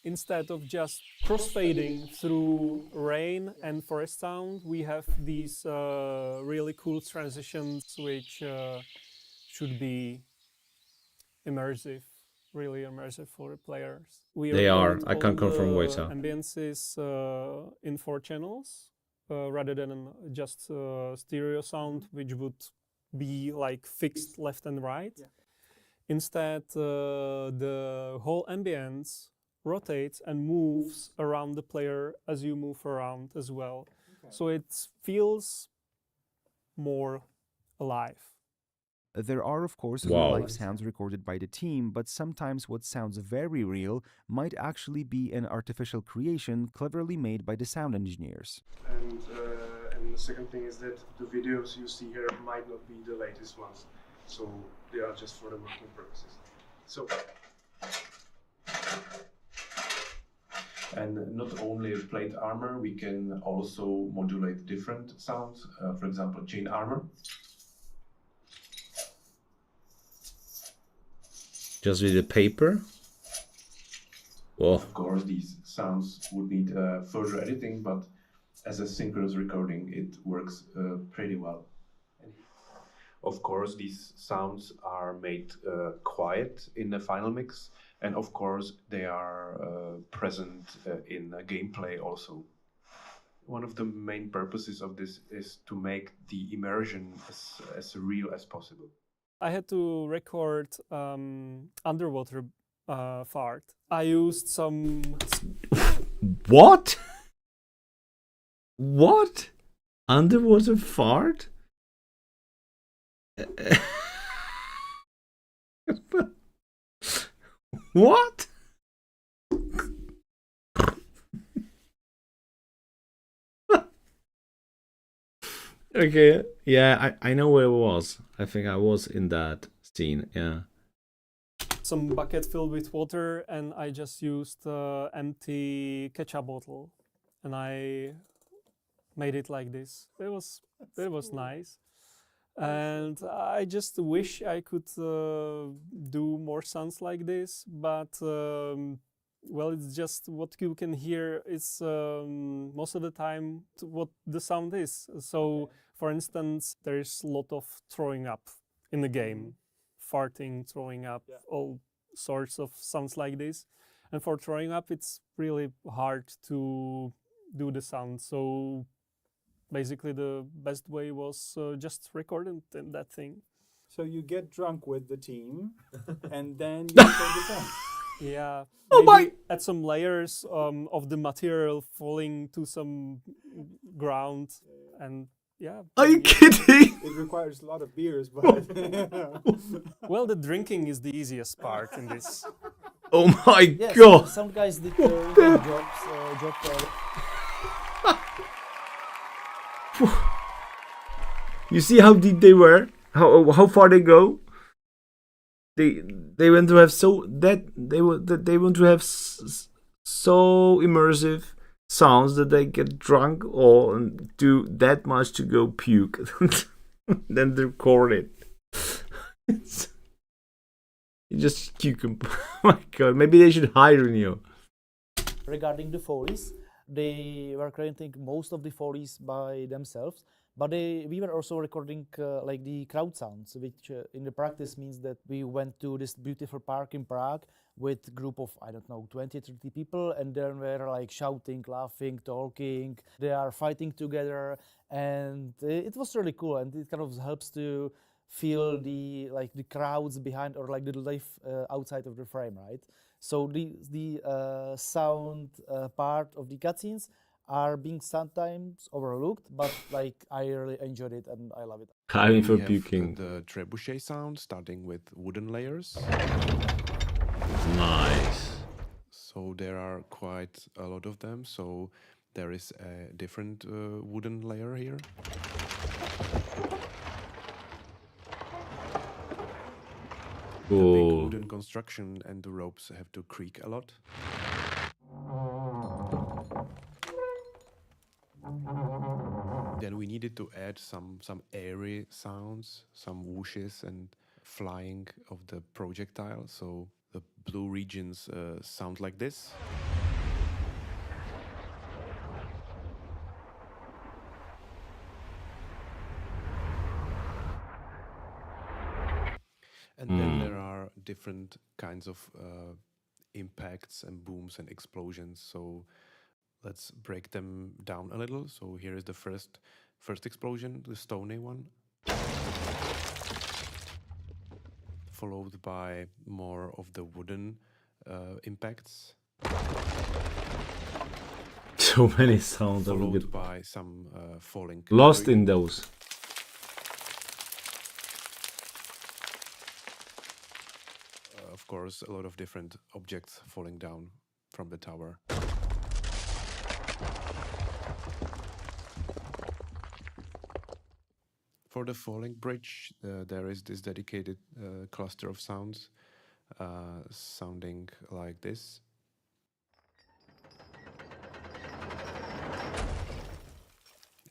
Instead of just crossfading through rain and forest sound, we have these really cool transitions which should be immersive really immersive for the players. They are. recorded I can all confirm the Wojta. ambiences in 4 channels rather than just stereo sound, which would be like fixed left and right. Yeah. Instead, the whole ambience rotates and moves around the player as you move around as well. So it feels more alive. There are, of course, Wow. real-life sounds recorded by the team, but sometimes what sounds very real might actually be an artificial creation cleverly made by the sound engineers. And the second thing is that the videos you see here might not be the latest ones, so they are just for the working purposes. So. And not only plate armor, we can also modulate different sounds, for example, chain armor. Just with the paper? Whoa. Of course, these sounds would need further editing, but as a synchronous recording, it works pretty well. And of course, these sounds are made quiet in the final mix, and of course, they are present in gameplay also. One of the main purposes of this is to make the immersion as real as possible. I had to record underwater fart. I used some... What? What? Underwater fart? What? Okay, yeah, I know where it was. I think I was in that scene, yeah. Some bucket filled with water, and I just used empty ketchup bottle, and I made it like this. It was nice, and I just wish I could do more sounds like this, but well, it's just what you can hear is most of the time what the sound is. So, for instance, there's a lot of throwing up in the game. Farting, throwing up, all sorts of sounds like this. And for throwing up, it's really hard to do the sound. So basically the best way was just recording that thing. So you get drunk with the team and then you record the song. Yeah, Oh my! add some layers of the material falling to some ground, and yeah. Are you kidding? It requires a lot of beers, but well, the drinking is the easiest part in this. Oh my Yes, god! some guys did job. You see how deep they were? How far they go? They want to have they want to have so immersive sounds that they get drunk or do that much to go puke. Then they record it. You just puke. Oh my god! Maybe they should hire you. Regarding the Follies, they were creating most of the Follies by themselves, but we were also recording like the crowd sounds, which in the practice means that we went to this beautiful park in Prague with a group of, I don't know, 20, 30 people, and then we're like shouting, laughing, talking, they are fighting together, and it was really cool, and it kind of helps to feel the crowds behind, or like the life outside of the frame, right? So the sound part of the cutscenes are being sometimes overlooked, but like I really enjoyed it and I love it. Hiring for We have puking. the trebuchet sound, starting with wooden layers. Nice. So there are quite a lot of them. So there is a different wooden layer here. The big Cool. wooden construction and the ropes have to creak a lot. Then we needed to add some airy sounds, some whooshes and flying of the projectile. So the blue regions sound like this. And then there are different kinds of impacts and booms and explosions. So let's break them down a little. So here is the first explosion, the stony one, followed by more of the wooden impacts. So many sounds. Followed by some falling. Lost debris. in those. Of course, a lot of different objects falling down from the tower. For the falling bridge, there is this dedicated cluster of sounds, sounding like this.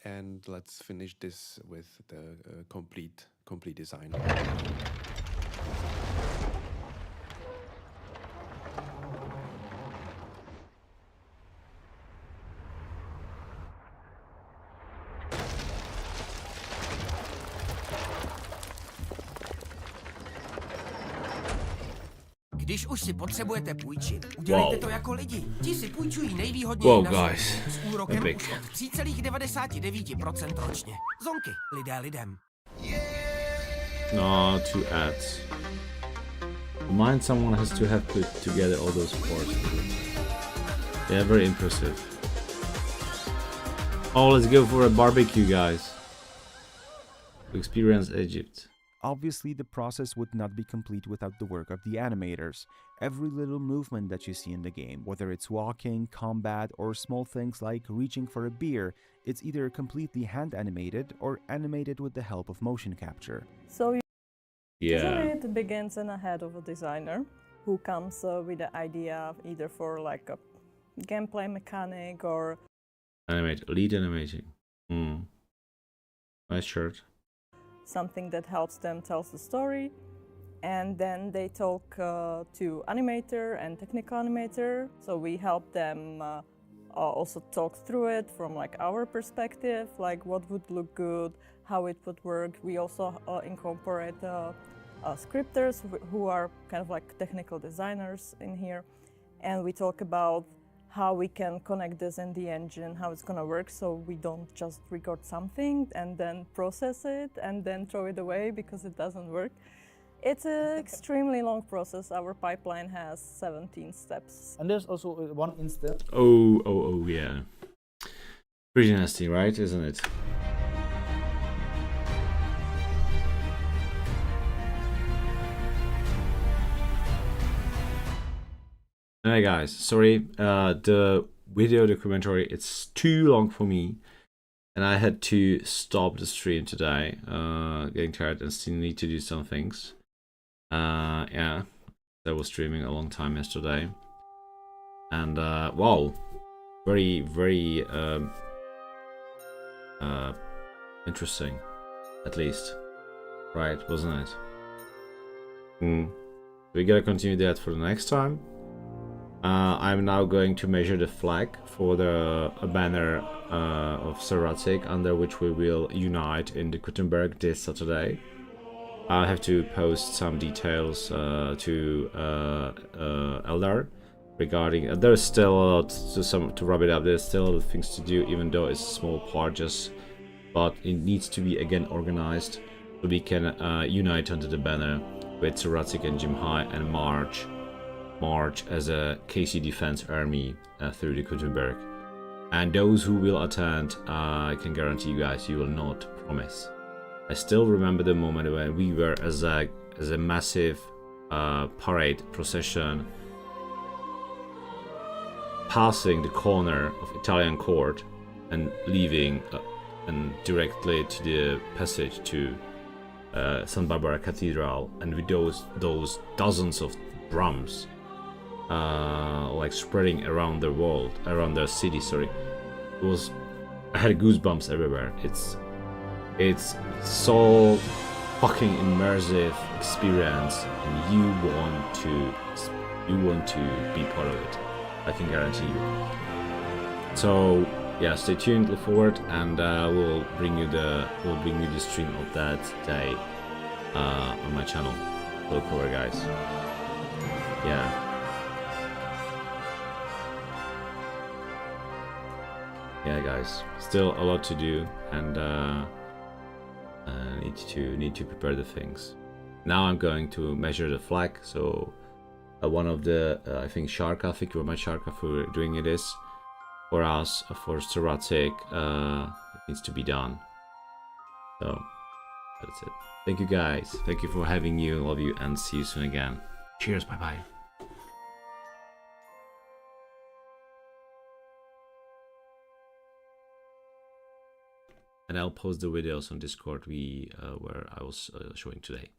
And let's finish this with the complete design. Když už si potřebujete půjčit, udělejte to jako lidi. Ti si půjčují nejvýhodněji Wow, na guys. světě, s úrokem Epic. už od 3,99% ročně. Zonky, lidé lidem. No, 2 ads. Mind someone has to have put together all those parts. Yeah, very impressive. Oh, let's go for a barbecue, guys. To experience Egypt. Obviously, the process would not be complete without the work of the animators. Every little movement that you see in the game, whether it's walking, combat, or small things like reaching for a beer, it's either completely hand animated or animated with the help of motion capture. So Yeah. usually it begins in the head of a designer who comes with the idea either for like a gameplay mechanic or Lead animating. Nice shirt. something that helps them tell the story, and then they talk to animator and technical animator, so we help them also talk through it from like our perspective, like what would look good, how it would work. We also incorporate scripters who are kind of like technical designers in here, and we talk about how we can connect this in the engine, how it's going to work, so we don't just record something and then process it and then throw it away because it doesn't work. It's an extremely long process. Our pipeline has 17 steps. And there's also one instance. Oh, yeah. Pretty nasty, right? Isn't it? Hey guys, sorry, the video documentary, it's too long for me and I had to stop the stream today, getting tired and still need to do some things. Yeah, I was streaming a long time yesterday and wow, very interesting, at least, right, wasn't it? We gotta continue that for the next time. I'm now going to measure the flag for the banner of Sir Rattay, under which we will unite in the Gutenberg this Saturday. I have to post some details to Eldar regarding. There's still a lot to wrap it up. There's still a lot of things to do, even though it's a small part. But it needs to be again organized so we can unite under the banner with Sir Rattay and Jim High and march as a KC Defense Army through the Gutenberg. And those who will attend, I can guarantee you guys, you will not promise. I still remember the moment when we were as a massive parade procession passing the corner of Italian Court and leaving and directly to the passage to Santa Barbara Cathedral, and with those dozens of drums like spreading around the world, around the city. Sorry, I had goosebumps everywhere. It's so fucking immersive experience, and you want to be part of it. I can guarantee you. So yeah, stay tuned, look forward, and we'll bring you the stream of that day on my channel. Look over, guys. Yeah. Yeah, guys. Still a lot to do, and need to prepare the things. Now I'm going to measure the flag. So one of the I think Sharka, thank you very much, Sharka, for doing this for us, for Rattay. It needs to be done. So that's it. Thank you, guys. Thank you for having you. Love you, and see you soon again. Cheers. Bye bye. And I'll post the videos on Discord where I was showing today.